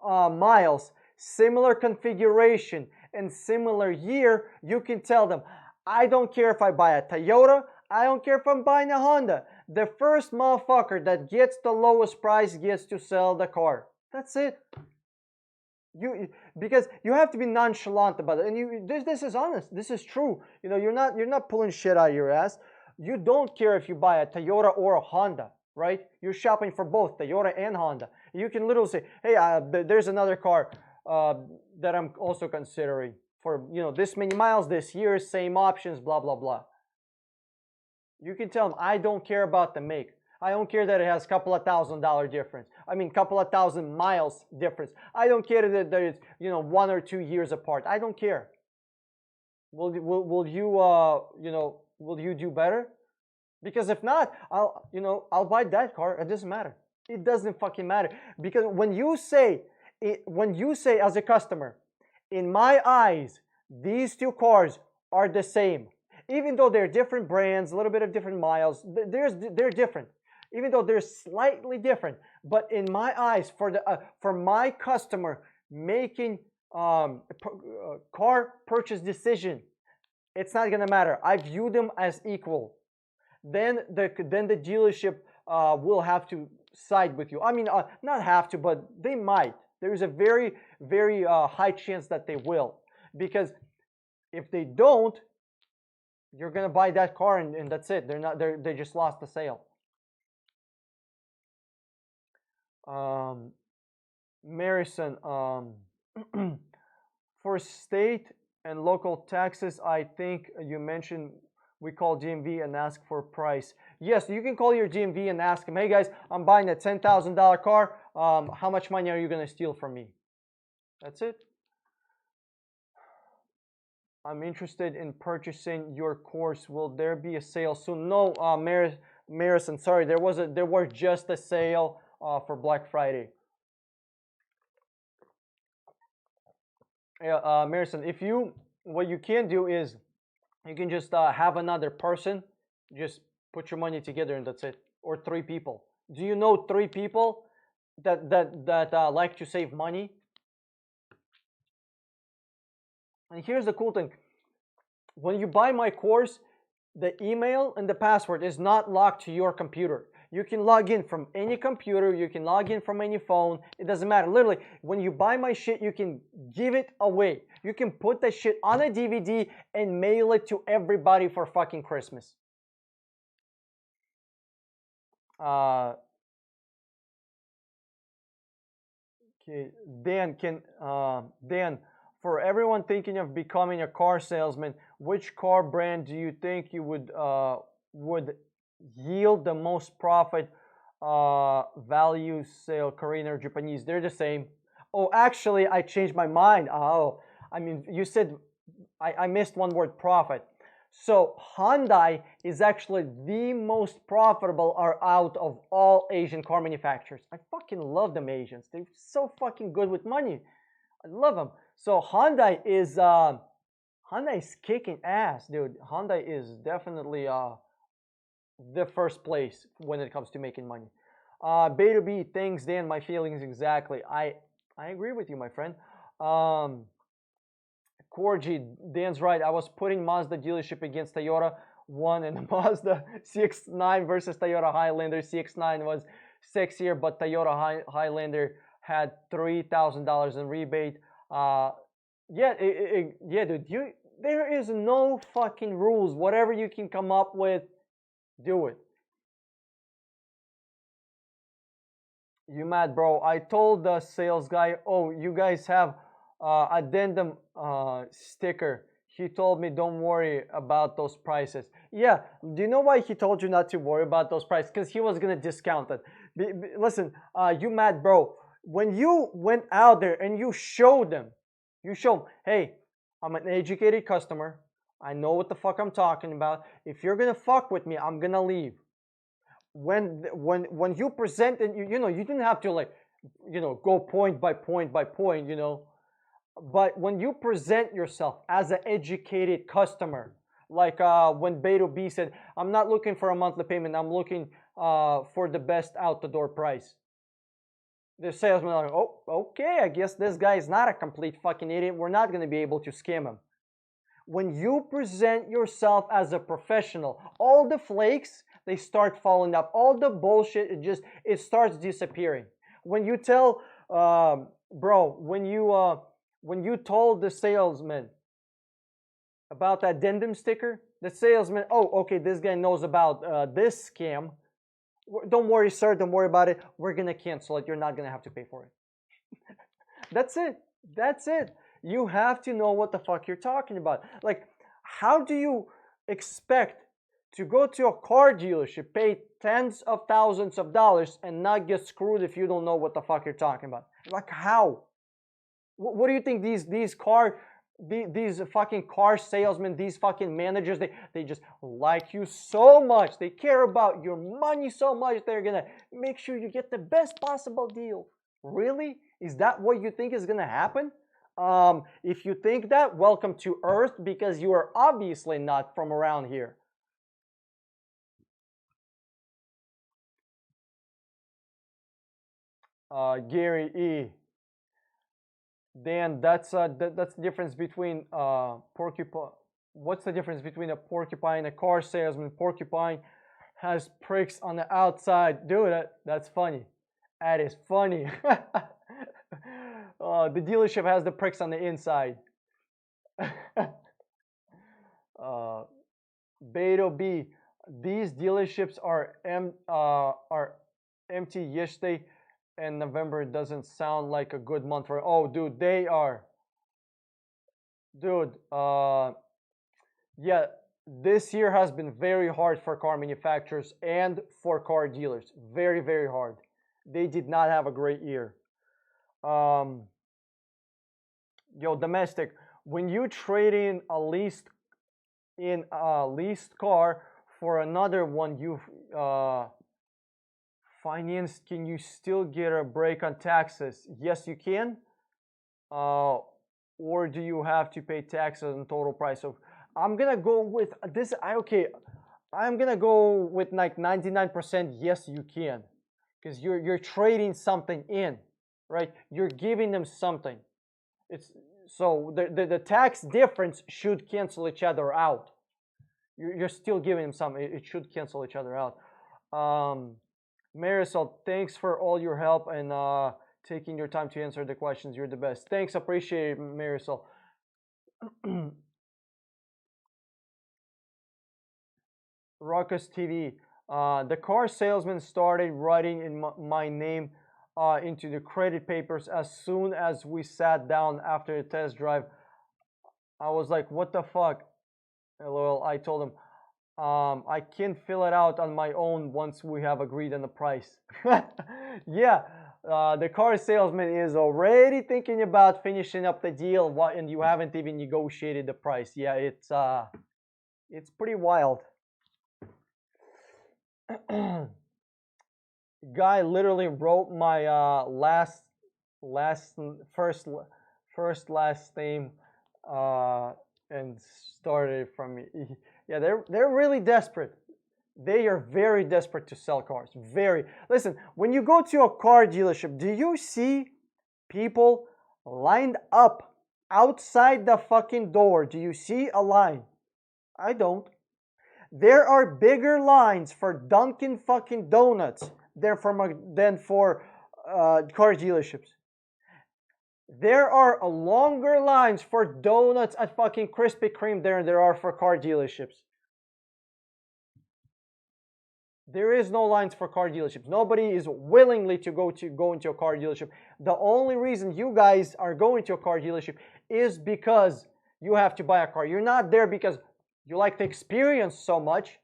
miles, similar configuration, and similar year, you can tell them, I don't care if I buy a Toyota, I don't care if I'm buying a Honda. The first motherfucker that gets the lowest price gets to sell the car. That's it. Because you have to be nonchalant about it, and this is honest. This is true. You know, you're not pulling shit out of your ass. You don't care if you buy a Toyota or a Honda, right? You're shopping for both Toyota and Honda. You can literally say, hey, there's another car that I'm also considering for, you know, this many miles, this year, same options, blah blah blah. You can tell them, I don't care about the make. I don't care that it has a couple of $1,000 difference. I mean, couple of thousand miles difference. I don't care that it's, you know, 1 or 2 years apart. I don't care. Will you do better? Because if not, I'll buy that car. It doesn't matter. It doesn't fucking matter. Because when you say as a customer, in my eyes, these two cars are the same. Even though they're different brands, a little bit of different miles, they're different. Even though they're slightly different, but in my eyes, for my customer making car purchase decision, it's not gonna matter. I view them as equal. Then the dealership will have to side with you. I mean, not have to, but they might. There is a very very high chance that they will, because if they don't, you're gonna buy that car and that's it. They just lost the sale. Um, Marison, for state and local taxes, I think you mentioned we call DMV and ask for price. Yes, you can call your DMV and ask them, hey guys, I'm buying a $10,000 car. How much money are you going to steal from me? That's it. I'm interested in purchasing your course. Will there be a sale soon? No, Marison, sorry, there was just a sale for Black Friday. Yeah, Marison, what you can do is you can just have another person just put your money together and that's it, or three people. Do you know three people that like to save money? And here's the cool thing: when you buy my course, the email and the password is not locked to your computer. You can log in from any computer, you can log in from any phone, it doesn't matter. Literally, when you buy my shit, you can give it away. You can put that shit on a DVD and mail it to everybody for fucking Christmas. Okay, Dan, for everyone thinking of becoming a car salesman, which car brand do you think you would yield the most profit? Value sale, Korean or Japanese? They're the same. Oh, actually, I changed my mind. Oh, I mean, you said I missed one word, profit. So Hyundai is actually the most profitable out of all Asian car manufacturers. I fucking love them Asians. They're so fucking good with money. I love them. So Hyundai is kicking ass, dude. Hyundai is definitely the first place when it comes to making money. B2B, thanks, Dan. My feelings exactly. I agree with you, my friend. Corgi, Dan's right. I was putting Mazda dealership against Toyota one, and the Mazda CX-9 versus Toyota Highlander. CX-9 was sexier, but Toyota Highlander had $3,000 in rebate. Yeah, dude. There is no fucking rules. Whatever you can come up with, do it. You mad, bro? I told the sales guy, oh, you guys have addendum sticker. He told me don't worry about those prices. Yeah, do you know why he told you not to worry about those prices? Because he was gonna discount it. Listen, you mad, bro? When you went out there and you showed them, hey, I'm an educated customer. I know what the fuck I'm talking about. If you're gonna fuck with me, I'm gonna leave. When you present, and you know, you didn't have to, like, you know, go point by point by point, you know. But when you present yourself as an educated customer, like when Beto B said, I'm not looking for a monthly payment, I'm looking for the best out the door price. The salesman are like, oh, okay, I guess this guy is not a complete fucking idiot. We're not going to be able to scam him. When you present yourself as a professional, all the flakes, they start falling up. All the bullshit, it starts disappearing. When you tell, bro, when you told the salesman about that addendum sticker, the salesman, oh, okay, this guy knows about this scam. Don't worry, sir, don't worry about it. We're going to cancel it. You're not going to have to pay for it. That's it. That's it. You have to know what the fuck you're talking about. Like, how do you expect to go to a car dealership, pay tens of thousands of dollars, and not get screwed if you don't know what the fuck you're talking about? Like, how? What do you think these fucking car salesmen, these fucking managers, they just like you so much, they care about your money so much, they're gonna make sure you get the best possible deal? Really? Is that what you think is gonna happen? If you think that, welcome to Earth, because you are obviously not from around here. Gary E. Dan, that's the difference between porcupine. what's the difference between a porcupine and a car salesman? Porcupine has pricks on the outside. Dude, that's funny. That is funny. The dealership has the pricks on the inside. Beto B, these dealerships are empty yesterday, and November doesn't sound like a good month for. Oh, dude, they are. Dude, yeah, this year has been very hard for car manufacturers and for car dealers. Very, very hard. They did not have a great year. Yo, domestic, when you trade in a leased car for another one you've financed, can you still get a break on taxes? Yes, you can. Or do you have to pay taxes on total price? So I'm gonna go with this. I'm gonna go with like 99%. Yes, you can, because you're trading something in, right? You're giving them something. It's so the tax difference should cancel each other out. You're still giving them something. It should cancel each other out. Marisol, thanks for all your help and taking your time to answer the questions. You're the best. Thanks, appreciate it, Marisol. Ruckus TV. The car salesman started writing in my name into the credit papers as soon as we sat down after the test drive. I was like, what the fuck? LOL. I told him, I can fill it out on my own once we have agreed on the price. Yeah, the car salesman is already thinking about finishing up the deal, and you haven't even negotiated the price. Yeah, it's pretty wild. Guy literally wrote my first last name and started from me. Yeah, they're really desperate. They are very desperate to sell cars. Very. Listen, when you go to a car dealership, do you see people lined up outside the fucking door? Do you see a line? I don't. There are bigger lines for Dunkin' fucking Donuts than for car dealerships. There are longer lines for donuts at fucking Krispy Kreme than there are for car dealerships. There is no lines for car dealerships. Nobody is willingly to go into a car dealership. The only reason you guys are going to a car dealership is because you have to buy a car. You're not there because you like the experience so much.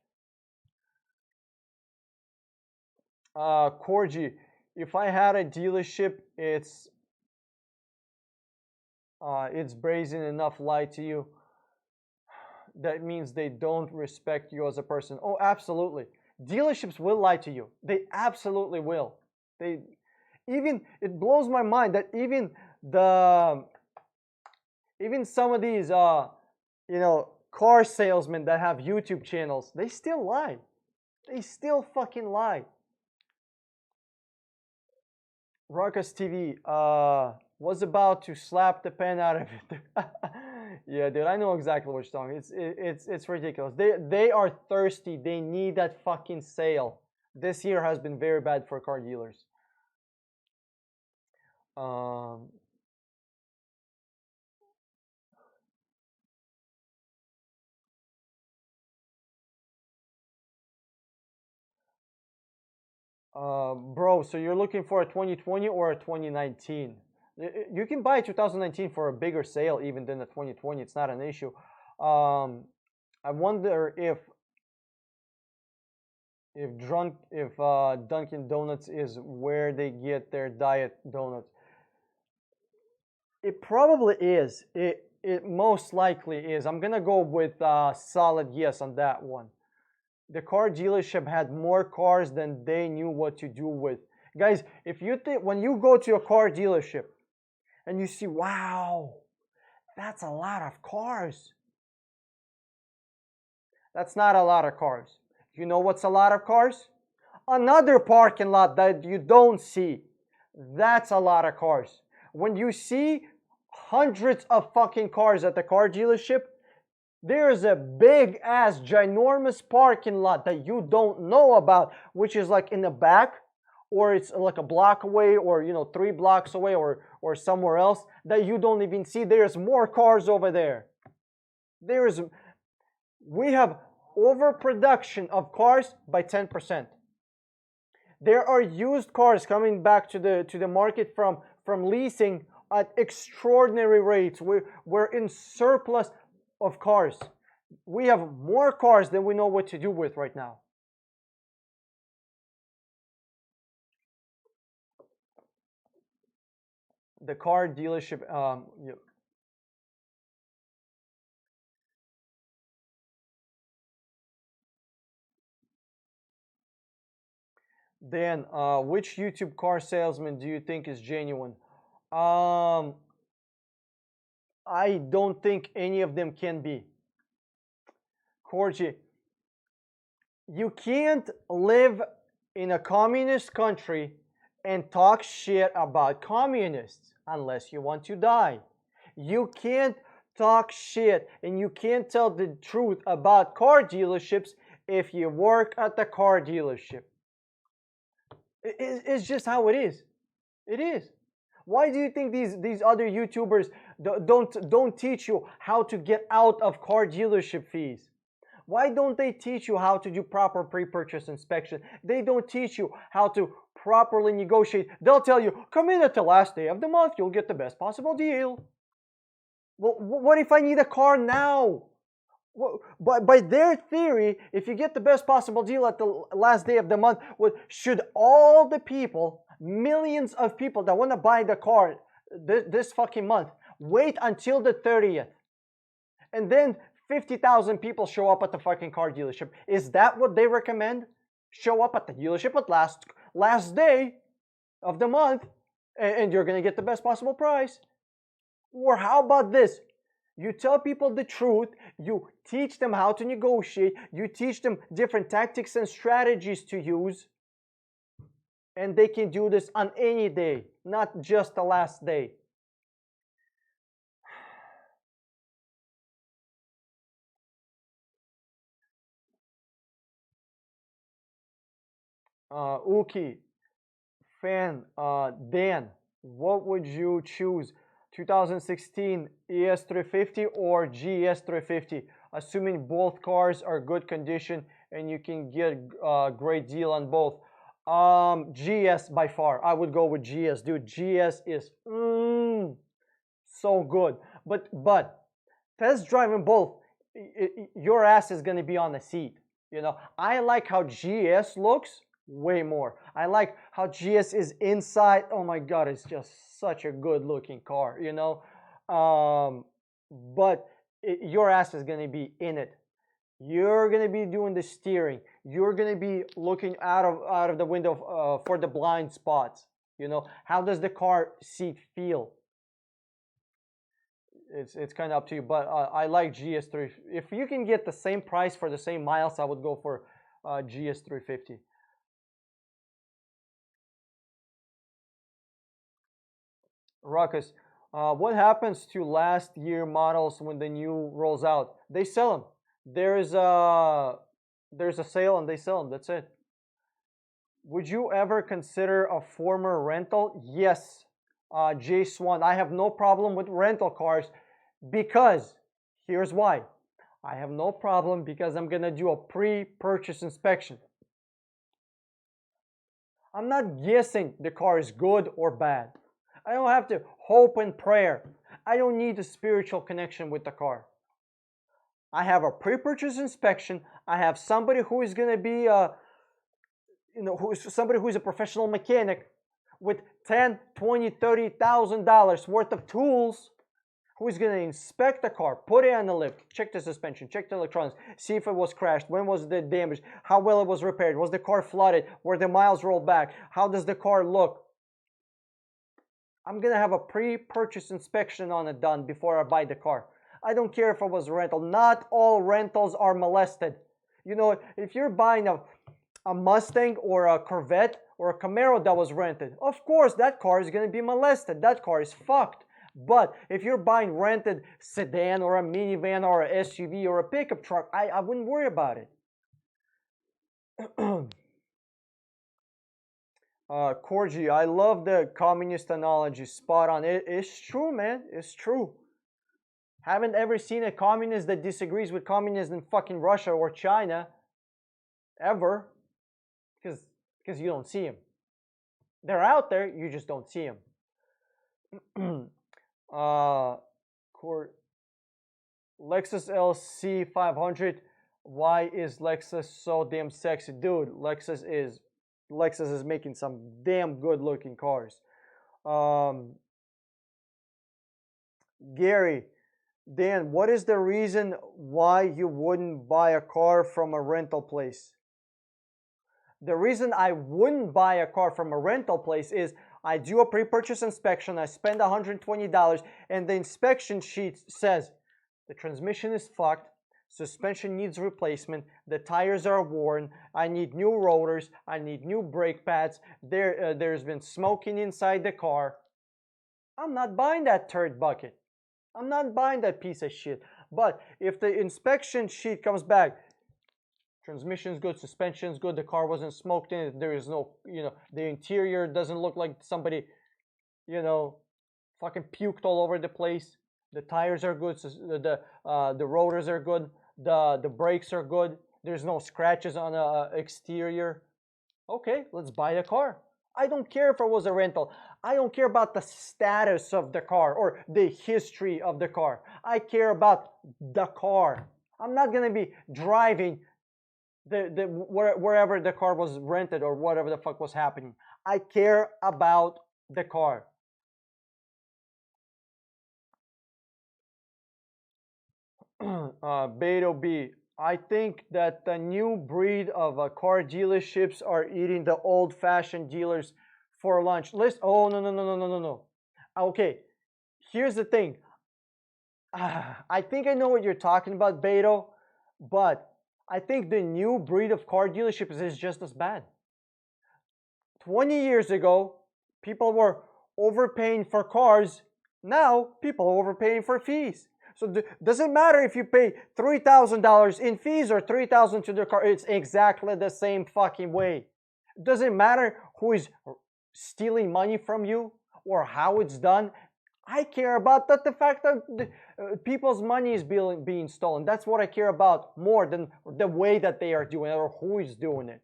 Corgi, if I had a dealership, it's brazen enough lie to you. That means they don't respect you as a person. Oh, absolutely. Dealerships will lie to you. They absolutely will. It blows my mind that even some of these car salesmen that have YouTube channels, they still lie. They still fucking lie. Ruckus TV was about to slap the pen out of it. Yeah, dude, I know exactly what you're talking. It's ridiculous. They are thirsty. They need that fucking sale. This year has been very bad for car dealers. Bro, so you're looking for a 2020 or a 2019? You can buy a 2019 for a bigger sale even than a 2020. It's not an issue. I wonder if Dunkin' Donuts is where they get their diet donuts. It probably is. It most likely is. I'm gonna go with solid yes on that one. The car dealership had more cars than they knew what to do with. Guys, if you think when you go to a car dealership and you see, wow, that's a lot of cars. That's not a lot of cars. You know what's a lot of cars? Another parking lot that you don't see. That's a lot of cars. When you see hundreds of fucking cars at the car dealership, There's a big ass ginormous parking lot that you don't know about, which is like in the back, or it's like a block away, or 3 blocks away, or somewhere else that you don't even see. There's more cars over there. We have overproduction of cars by 10%. There are used cars coming back to the market from leasing at extraordinary rates. We're in surplus of cars. We have more cars than we know what to do with right now. The car dealership, Dan, which YouTube car salesman do you think is genuine? Um, I don't think any of them can be. Corgi, you can't live in a communist country and talk shit about communists unless you want to die. You can't talk shit and you can't tell the truth about car dealerships if you work at the car dealership. It's just how it is. It is. Why do you think these other YouTubers don't teach you how to get out of car dealership fees? Why don't they teach you how to do proper pre-purchase inspection? They don't teach you how to properly negotiate. They'll tell you, come in at the last day of the month, you'll get the best possible deal. Well, what if I need a car now? Well, by their theory, if you get the best possible deal at the last day of the month, should all the people, millions of people that want to buy the car this fucking month, wait until the 30th? And then 50,000 people show up at the fucking car dealership. Is that what they recommend? Show up at the dealership at last day of the month, and you're going to get the best possible price. Or how about this? You tell people the truth, you teach them how to negotiate, you teach them different tactics and strategies to use, and they can do this on any day, not just the last day. Uki, Fan, Dan, what would you choose? 2016 ES350 or GS350, assuming both cars are good condition and you can get a great deal on both. GS by far. I would go with GS, dude. GS is so good. But test driving both, your ass is gonna be on the seat. I like how GS looks way more. I like how GS is inside. Oh my god, it's just such a good looking car, but your ass is gonna be in it. You're gonna be doing the steering. You're gonna be looking out of the window for the blind spots. How does the car seat feel? It's kind of up to you, but I like GS3. If you can get the same price for the same miles, I would go for GS350. Ruckus, what happens to last year models when the new rolls out? They sell them. There's a sale and they sell them. That's it. Would you ever consider a former rental? Yes, J Swan. I have no problem with rental cars because here's why. I have no problem because I'm gonna do a pre-purchase inspection. I'm not guessing the car is good or bad. I don't have to hope and prayer. I don't need a spiritual connection with the car. I have a pre-purchase inspection. I have somebody who is going to be somebody who is a professional mechanic with $10, $20, $30,000 worth of tools, who is going to inspect the car, put it on the lift, check the suspension, check the electronics, see if it was crashed, when was the damage, how well it was repaired, was the car flooded, were the miles rolled back, how does the car look. I'm going to have a pre-purchase inspection on it done before I buy the car. I don't care if it was a rental. Not all rentals are molested. If you're buying a Mustang or a Corvette or a Camaro that was rented, of course that car is going to be molested. That car is fucked. But if you're buying rented sedan or a minivan or a SUV or a pickup truck, I wouldn't worry about it. Corgi, I love the communist analogy. Spot on. It's true, man. It's true. Haven't ever seen a communist that disagrees with communism in fucking Russia or China. Ever. Because you don't see them. They're out there, you just don't see them. Lexus LC 500. Why is Lexus so damn sexy? Dude, Lexus is making some damn good looking cars. Gary, Dan, what is the reason why you wouldn't buy a car from a rental place? The reason I wouldn't buy a car from a rental place is I do a pre-purchase inspection, I spend $120, and the inspection sheet says the transmission is fucked, suspension needs replacement, the tires are worn, I need new rotors, I need new brake pads, there's been smoking inside the car. I'm not buying that turd bucket. I'm not buying that piece of shit. But if the inspection sheet comes back, transmission's good, suspension's good, the car wasn't smoked in, there is no, the interior doesn't look like somebody, fucking puked all over the place. The tires are good, the rotors are good, the brakes are good, there's no scratches on the exterior. Okay, let's buy a car. I don't care if it was a rental. I don't care about the status of the car or the history of the car. I care about the car. I'm not gonna be driving wherever the car was rented or whatever the fuck was happening. I care about the car. Beto B, I think that the new breed of car dealerships are eating the old-fashioned dealers for lunch. Listen, oh no. Okay, here's the thing. I think I know what you're talking about, Beto, but I think the new breed of car dealerships is just as bad. 20 years ago, people were overpaying for cars. Now, people are overpaying for fees. So does it matter if you pay $3,000 in fees or $3,000 to the car? It's exactly the same fucking way. Does it matter who is stealing money from you or how it's done? I care about the fact that people's money is being stolen. That's what I care about more than the way that they are doing it or who is doing it.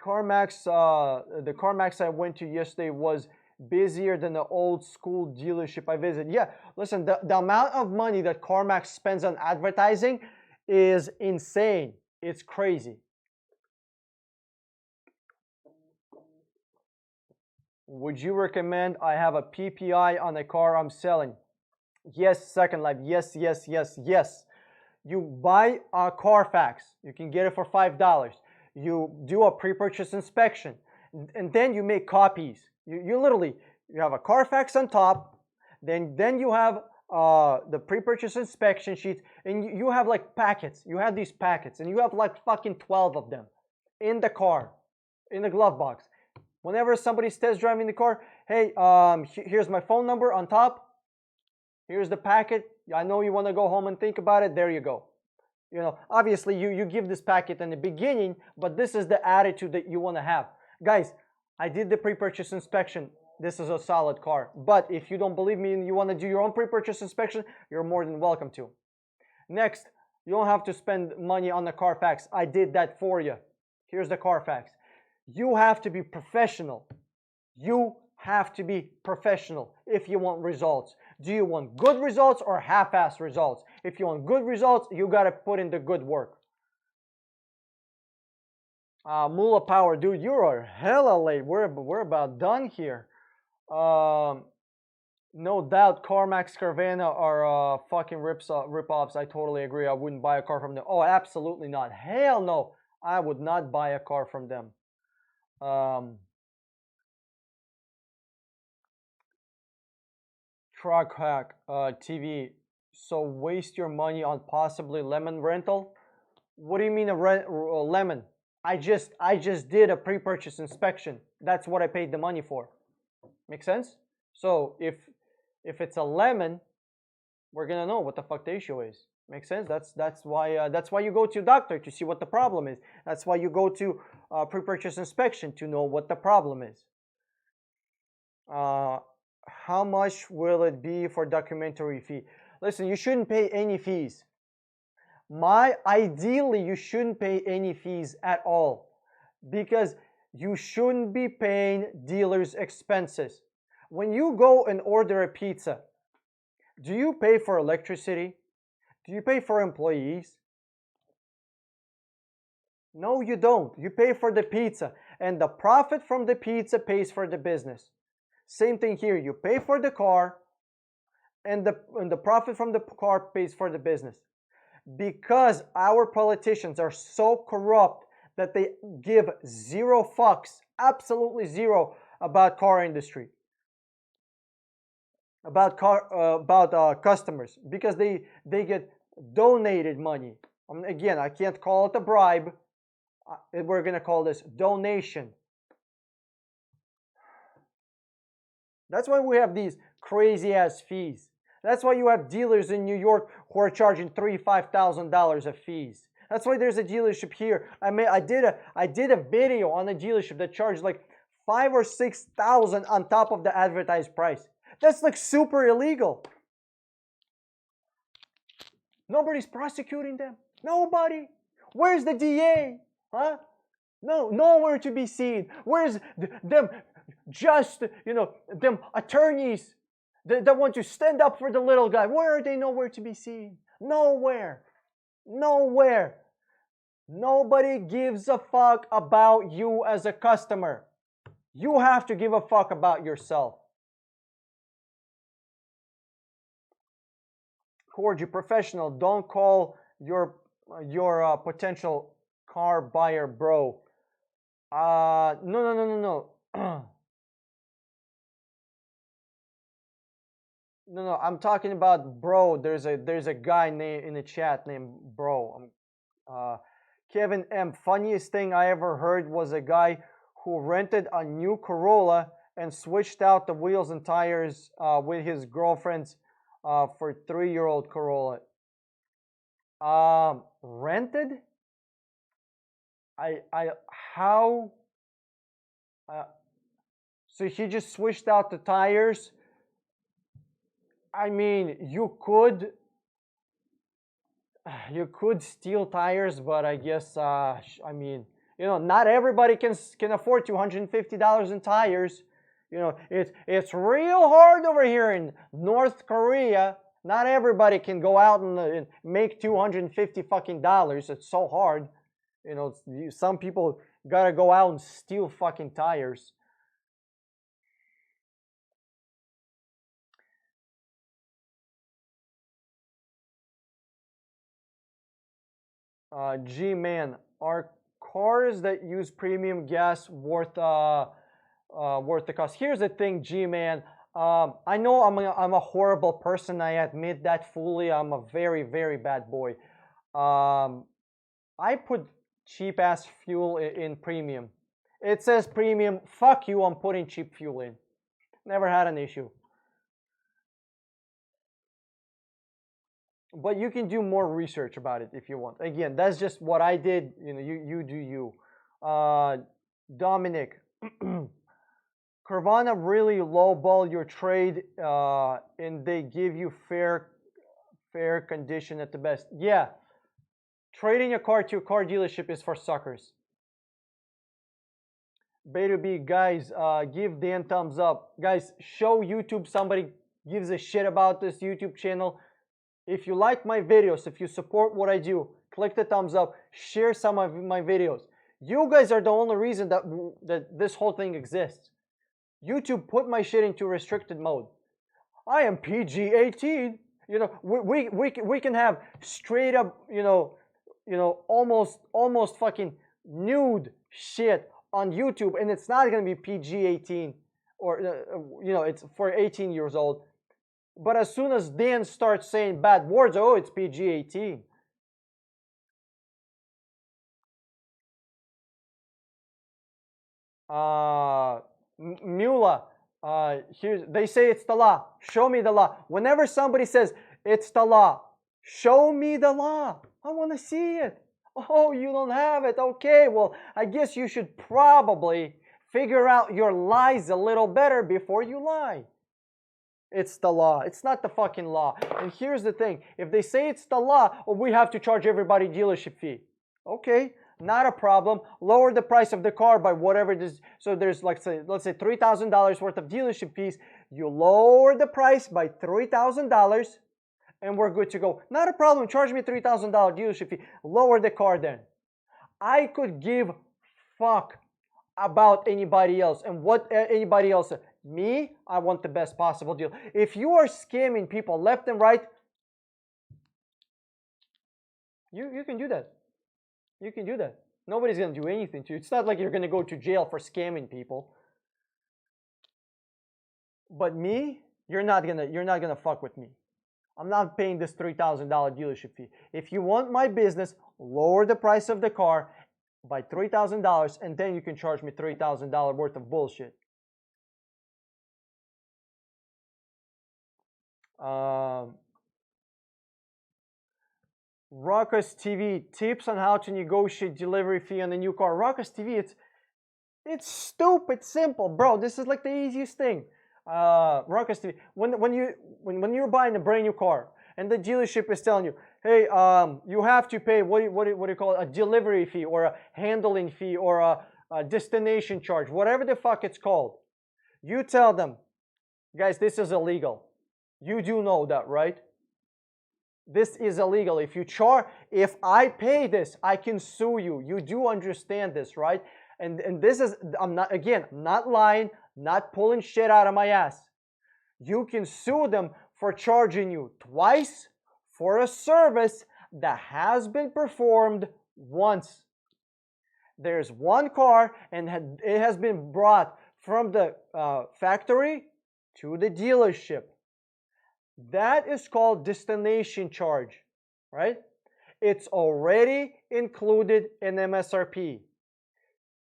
CarMax, the CarMax I went to yesterday was busier than the old school dealership I visited. Yeah, listen, the amount of money that CarMax spends on advertising is insane. It's crazy. Would you recommend I have a PPI on the car I'm selling? Yes, Second Life. Yes. You buy a Carfax. You can get it for $5. You do a pre-purchase inspection, and then you make copies. You literally, you have a Carfax on top, then you have the pre-purchase inspection sheets, and you have like packets. You have these packets, and you have like fucking 12 of them in the car, in the glove box. Whenever somebody's test driving the car, hey, here's my phone number on top. Here's the packet. I know you want to go home and think about it. There you go. Obviously you give this packet in the beginning, but this is the attitude that you want to have. Guys, I did the pre-purchase inspection. This is a solid car. But if you don't believe me and you want to do your own pre-purchase inspection, you're more than welcome to. Next, you don't have to spend money on the Carfax. I did that for you. Here's the Carfax. You have to be professional. You have to be professional if you want results. Do you want good results or half-ass results? If you want good results, you got to put in the good work. Mula Power, dude, you are hella late. We're about done here. No doubt CarMax, Carvana are fucking rip-offs. I totally agree. I wouldn't buy a car from them. Oh, absolutely not. Hell no. I would not buy a car from them. Truck Hack TV. So waste your money on possibly lemon rental? What do you mean a lemon? I just did a pre-purchase inspection. That's what I paid the money for. Make sense? So if it's a lemon, we're gonna know what the fuck the issue is. Makes sense. That's why you go to your doctor to see what the problem is. That's why you go to pre-purchase inspection to know what the problem is. How much will it be for documentary fee? Listen, you shouldn't pay any fees. Ideally, you shouldn't pay any fees at all, because you shouldn't be paying dealers' expenses. When you go and order a pizza, do you pay for electricity? Do you pay for employees? No, you don't. You pay for the pizza, and the profit from the pizza pays for the business. Same thing here. You pay for the car, and the profit from the car pays for the business. Because our politicians are so corrupt that they give zero fucks, absolutely zero, about car industry, about customers, because they get donated money. Again, I can't call it a bribe. We're gonna call this donation. That's why we have these crazy ass fees. That's why you have dealers in New York who are charging $3,000-$5,000 of fees. That's why there's a dealership here. I did a video on a dealership that charged like $5,000 or $6,000 on top of the advertised price. That's like super illegal. Nobody's prosecuting them. Nobody. Where's the DA? Huh? No, nowhere to be seen. Where's them them attorneys that want to stand up for the little guy? Where are they? Nowhere to be seen. Nowhere. Nowhere. Nobody gives a fuck about you as a customer. You have to give a fuck about yourself. Cord, you professional. Don't call your potential car buyer bro. No. No, I'm talking about bro. There's a guy in the chat named bro. Kevin M. Funniest thing I ever heard was a guy who rented a new Corolla and switched out the wheels and tires with his girlfriend's for 3-year-old Corolla. Rented? How? So he just switched out the tires. I mean, you could steal tires, but I guess I mean, not everybody can afford $250 in tires. It's real hard over here in North Korea. Not everybody can go out and make $250 fucking dollars. It's so hard. Some people gotta go out and steal fucking tires. G-Man, are cars that use premium gas worth the cost? Here's the thing, G-Man. I know I'm a horrible person. I admit that fully. I'm a very, very bad boy. I put cheap ass fuel in premium. It says premium. Fuck you. I'm putting cheap fuel in. Never had an issue. But you can do more research about it if you want. Again, that's just what I did. You do you. Dominic, Carvana really lowball your trade, and they give you fair condition at the best. Yeah, trading a car to a car dealership is for suckers. Beta B, guys, give Dan thumbs up. Guys, show YouTube somebody gives a shit about this YouTube channel. If you like my videos, if you support what I do, click the thumbs up, share some of my videos. You guys are the only reason that this whole thing exists. YouTube put my shit into restricted mode. I am PG-18. We can have straight up, almost fucking nude shit on YouTube, and it's not gonna be PG-18 or it's for 18 years old. But as soon as Dan starts saying bad words, oh, it's PG-18. Mula, They say it's the law. Show me the law. Whenever somebody says it's the law, show me the law. I want to see it. Oh, you don't have it. Okay, well, I guess you should probably figure out your lies a little better before you lie. It's the law. It's not the fucking law. And here's the thing. If they say it's the law, well, we have to charge everybody dealership fee. Okay, not a problem. Lower the price of the car by whatever it is. So there's like, let's say $3,000 worth of dealership fees. You lower the price by $3,000 and we're good to go. Not a problem. Charge me $3,000 dealership fee. Lower the car then. I could give fuck about anybody else and what anybody else says. Me, I want the best possible deal. If you are scamming people left and right, you can do that. You can do that. Nobody's gonna do anything to you. It's not like you're gonna go to jail for scamming people. But me, you're not gonna fuck with me. I'm not paying this $3,000 dealership fee. If you want my business, lower the price of the car by $3,000 and then you can charge me $3,000 worth of bullshit. Ruckus TV, tips on how to negotiate delivery fee on a new car. Ruckus TV, it's stupid simple, bro. This is like the easiest thing. Ruckus TV, when you're buying a brand new car and the dealership is telling you, hey, you have to pay what do you call it, a delivery fee or a handling fee or a destination charge, whatever the fuck it's called. You tell them, guys, this is illegal. You do know that, right? This is illegal. If I pay this, I can sue you. You do understand this, right? And this is, I'm not lying, not pulling shit out of my ass. You can sue them for charging you twice for a service that has been performed once. There's one car and it has been brought from the factory to the dealership. That is called destination charge, right? It's already included in MSRP.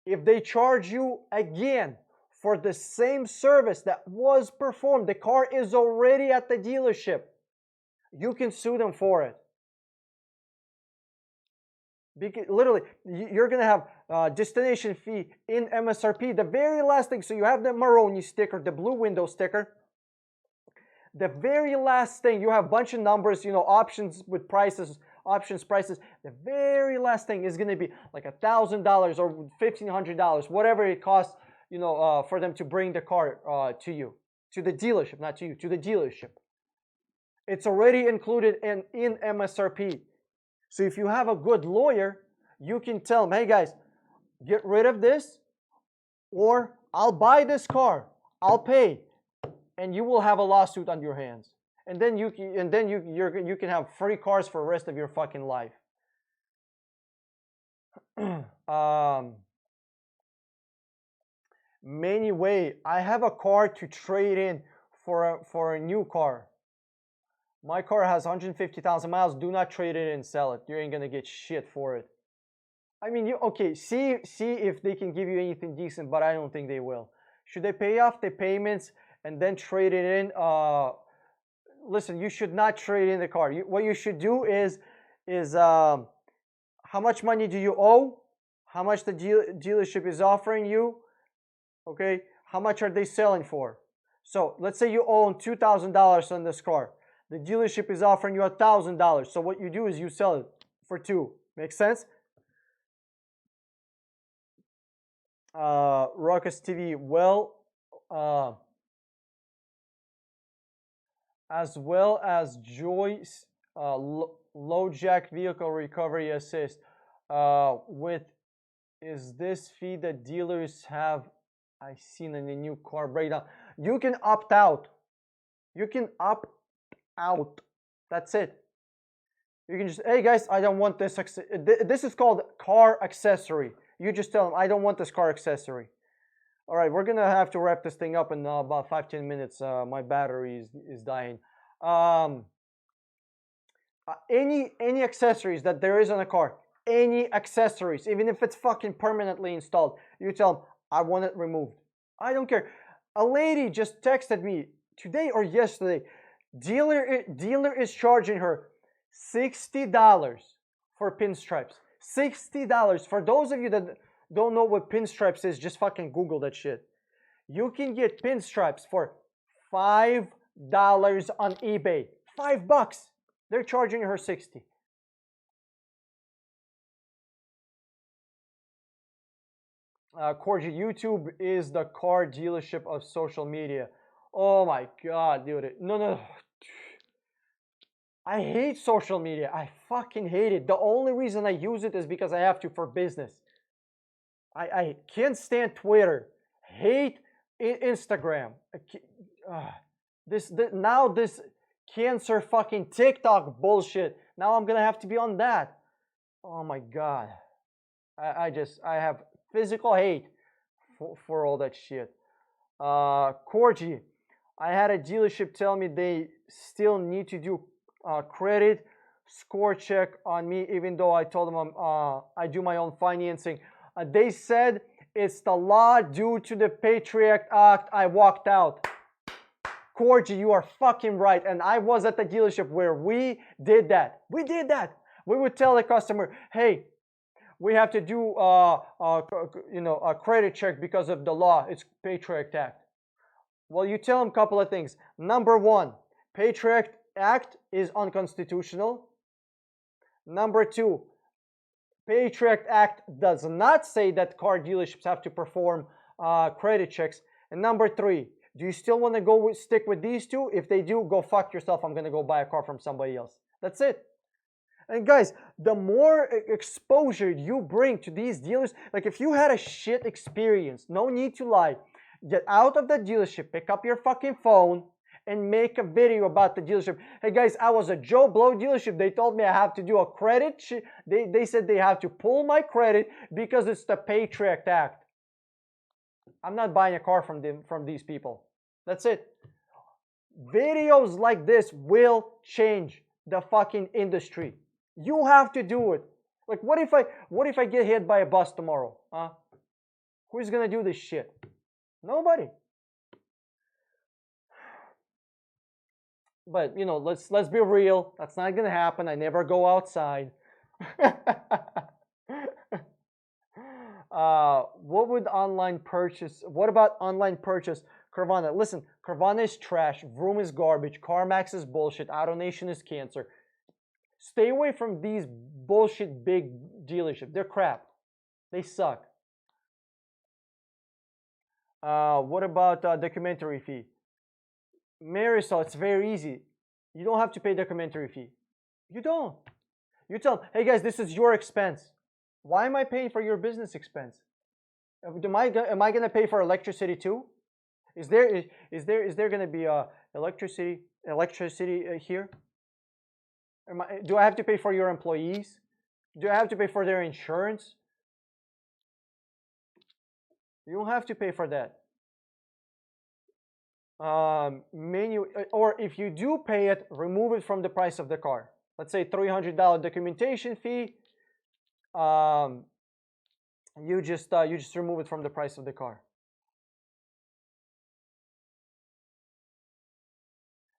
If they charge you again for the same service that was performed, the car is already at the dealership, you can sue them for it. Because literally, you're going to have destination fee in MSRP. The very last thing, so you have the Maroni sticker, the blue window sticker. The very last thing, you have a bunch of numbers, options with prices, prices. The very last thing is going to be like $1,000 or $1,500, whatever it costs, for them to bring the car to you, to the dealership, not to you, to the dealership. It's already included in MSRP. So if you have a good lawyer, you can tell them, hey guys, get rid of this, or I'll buy this car, I'll pay. And you will have a lawsuit on your hands, and then you can have free cars for the rest of your fucking life. Many way, I have a car to trade in for a new car. My car has 150,000 miles. Do not trade it in and sell it. You ain't gonna get shit for it. I mean, see if they can give you anything decent, but I don't think they will. Should they pay off the payments and then trade it in? Listen, you should not trade in the car. What you should do is how much money do you owe? How much the dealership is offering you? Okay, how much are they selling for? So let's say you own $2,000 on this car. The dealership is offering you $1,000. So what you do is you sell it for $2,000. Make sense? Ruckus TV, as well as Joyce low jack vehicle recovery assist. Is this fee that dealers have? I seen in the new car breakdown. You can opt out. You can opt out. That's it. You can just, hey guys, I don't want this. This is called car accessory. You just tell them, I don't want this car accessory. All right, we're gonna have to wrap this thing up in about 5-10 minutes. My battery is dying. Any accessories that there is on a car, any accessories, even if it's fucking permanently installed, you tell them, I want it removed. I don't care. A lady just texted me today or yesterday. Dealer is charging her $60 for pinstripes. $60. For those of you that don't know what pinstripes is, just fucking Google that shit. You can get pinstripes for $5 on eBay. $5. They're charging her 60. Corgi, YouTube is the car dealership of social media. Oh my god, dude. No. I hate social media. I fucking hate it. The only reason I use it is because I have to for business. I can't stand Twitter. Hate Instagram. This cancer fucking TikTok bullshit. Now I'm gonna have to be on that. Oh my god. I have physical hate for all that shit. Corgi, I had a dealership tell me they still need to do credit score check on me, even though I told them I do my own financing. They said it's the law due to the Patriot Act. I walked out. Corgi, you are fucking right. And I was at the dealership where we did that. We did that. We would tell the customer, hey, we have to do a credit check because of the law. It's Patriot Act. Well, you tell them a couple of things. Number one, Patriot Act is unconstitutional. Number two, Patriot Act does not say that car dealerships have to perform credit checks. And number three, do you still want to stick with these two? If they do, go fuck yourself. I'm going to go buy a car from somebody else. That's it. And guys, the more exposure you bring to these dealers, like if you had a shit experience, no need to lie, get out of the dealership, pick up your fucking phone, and make a video about the dealership. Hey guys, I was a Joe Blow dealership. They told me I have to do a credit. They said they have to pull my credit because it's the Patriot Act. I'm not buying a car from these people. That's it. Videos like this will change the fucking industry. You have to do it. Like, what if I get hit by a bus tomorrow? Huh? Who's gonna do this shit? Nobody. But you know, let's be real. That's not gonna happen. I never go outside. What would online purchase? What about online purchase? Carvana. Listen, Carvana is trash. Vroom is garbage. CarMax is bullshit. AutoNation is cancer. Stay away from these bullshit big dealerships. They're crap. They suck. What about documentary fee? Marisol, it's very easy. You don't have to pay documentary fee. You don't. You tell them, hey guys, this is your expense. Why am I paying for your business expense? Am I gonna pay for electricity too? Is there gonna be electricity here? Do I have to pay for your employees? Do I have to pay for their insurance? You don't have to pay for that. Or if you do pay it, remove it from the price of the car. Let's say $300 documentation fee. You just remove it from the price of the car.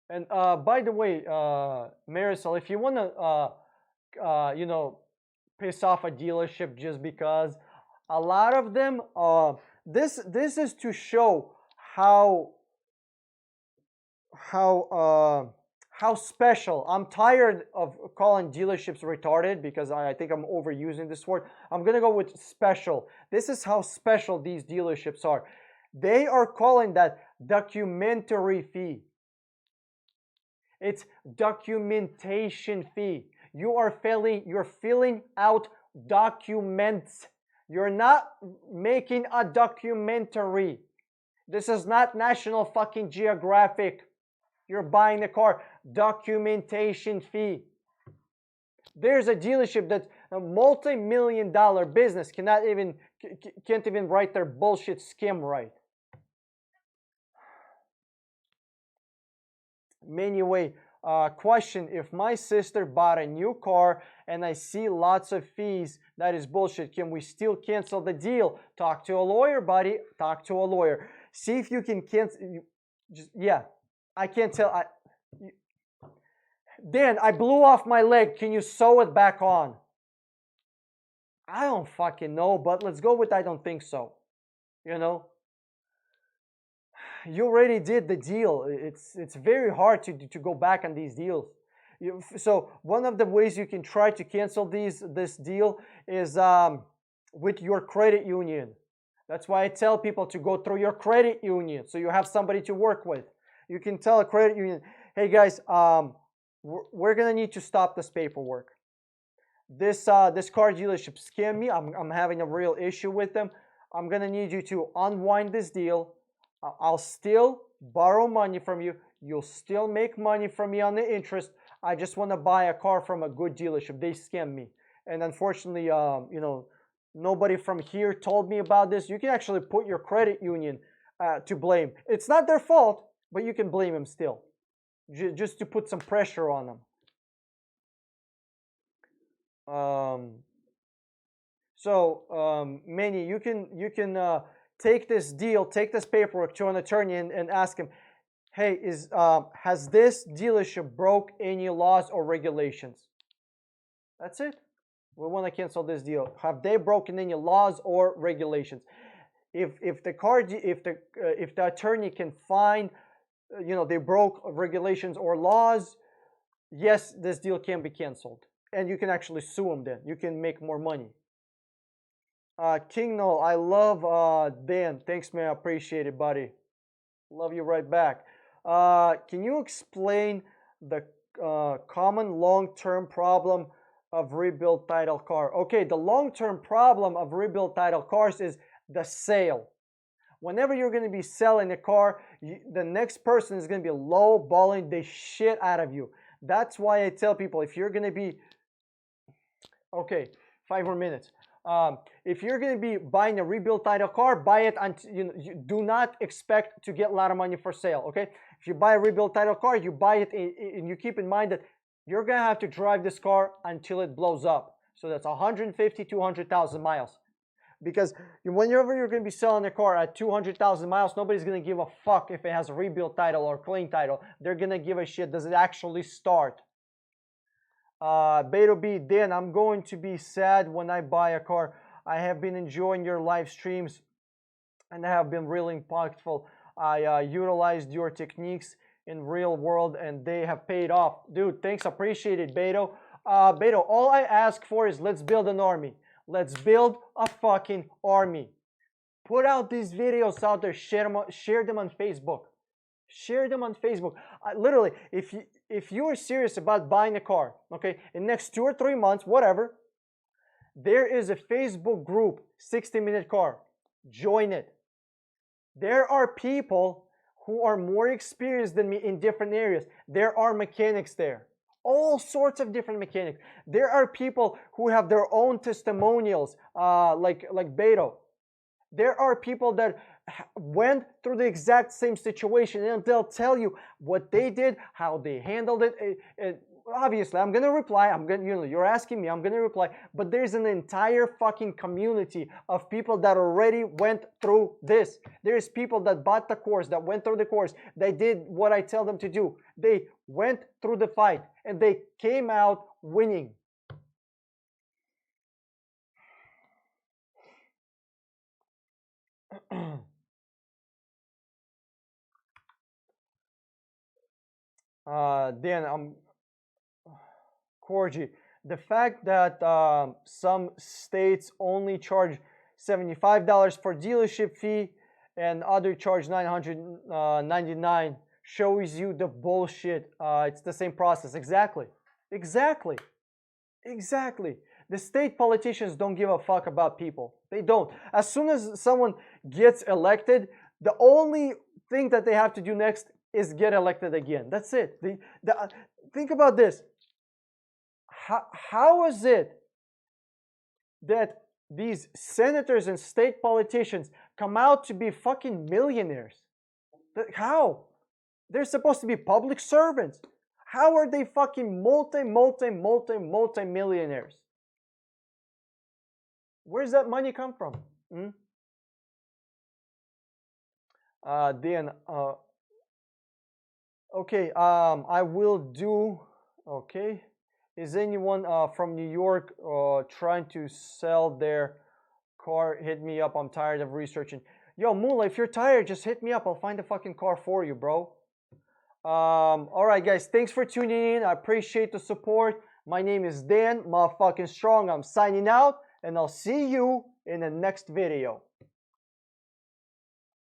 And by the way, Marisol, if you wanna piss off a dealership just because, a lot of them this is to show how special. I'm tired of calling dealerships retarded because I think I'm overusing this word. I'm gonna go with special. This is how special these dealerships are. They are calling that documentary fee. It's documentation fee. You're filling out documents. You're not making a documentary. This is not National fucking Geographic. You're buying a car. Documentation fee. There's a dealership that's a multi-million-dollar business can't even write their bullshit skim right. Anyway, question: if my sister bought a new car and I see lots of fees, that is bullshit. Can we still cancel the deal? Talk to a lawyer, buddy. Talk to a lawyer. See if you can cancel. Just yeah, I can't tell. Dan, I blew off my leg. Can you sew it back on? I don't fucking know, but let's go with I don't think so. You know, you already did the deal. It's very hard to go back on these deals. So one of the ways you can try to cancel this deal is with your credit union. That's why I tell people to go through your credit union so you have somebody to work with. You can tell a credit union, hey guys, we're gonna need to stop this paperwork. This car dealership scammed me. I'm having a real issue with them. I'm gonna need you to unwind this deal. I'll still borrow money from you. You'll still make money from me on the interest. I just want to buy a car from a good dealership. They scammed me, and unfortunately, nobody from here told me about this. You can actually put your credit union to blame. It's not their fault, but you can blame them still, just to put some pressure on them. Manny, you can take this deal, take this paperwork to an attorney and ask him, hey, has this dealership broke any laws or regulations? That's it. We want to cancel this deal. Have they broken any laws or regulations? If the attorney can find, they broke regulations or laws, yes, this deal can be canceled, and you can actually sue them. Then you can make more money. King Noel, I love Dan. Thanks, man. I appreciate it, buddy. Love you right back. Can you explain the common long-term problem of rebuilt title car? Okay, the long-term problem of rebuilt title cars is the sale. Whenever you're going to be selling a car, the next person is going to be low-balling the shit out of you. That's why I tell people, if you're going to be, okay, 5 more minutes. If you're going to be buying a rebuilt title car, buy it until you do not expect to get a lot of money for sale. Okay, if you buy a rebuilt title car, you buy it and you keep in mind that you're going to have to drive this car until it blows up. So that's 150, 200,000 miles. Because whenever you're going to be selling a car at 200,000 miles, nobody's going to give a fuck if it has a rebuilt title or clean title. They're going to give a shit. Does it actually start? Beto B, Dan, I'm going to be sad when I buy a car. I have been enjoying your live streams and they have been really impactful. I utilized your techniques in real world and they have paid off. Dude, thanks, appreciate it, Beto. Beto, all I ask for is let's build an army. Let's build a fucking army. Put out these videos out there, share them on Facebook. Share them on Facebook. Literally, if you are serious about buying a car, okay, in the next 2 or 3 months, whatever, there is a Facebook group, 60-minute car. Join it. There are people who are more experienced than me in different areas. There are mechanics there. All sorts of different mechanics. There are people who have their own testimonials, like Beto. There are people that went through the exact same situation and they'll tell you what they did, how they handled it. Obviously, I'm gonna reply. You're asking me, I'm gonna reply. But there's an entire fucking community of people that already went through this. There's people that bought the course, that went through the course. They did what I tell them to do. They went through the fight and they came out winning. Then Corgi, the fact that some states only charge $75 for dealership fee and other charge $999 shows you the bullshit. It's the same process. Exactly. The state politicians don't give a fuck about people. They don't. As soon as someone gets elected, the only thing that they have to do next is get elected again. That's it. Think about this. How is it that these senators and state politicians come out to be fucking millionaires? How? They're supposed to be public servants. How are they fucking multi-millionaires? Where's that money come from? then okay, I will do. Okay, is anyone from New York trying to sell their car? Hit me up. I'm tired of researching. Yo, Moolah, if you're tired, just hit me up. I'll find a fucking car for you, bro. All right, guys, thanks for tuning in. I appreciate the support. My name is Dan, motherfucking strong. I'm signing out, and I'll see you in the next video.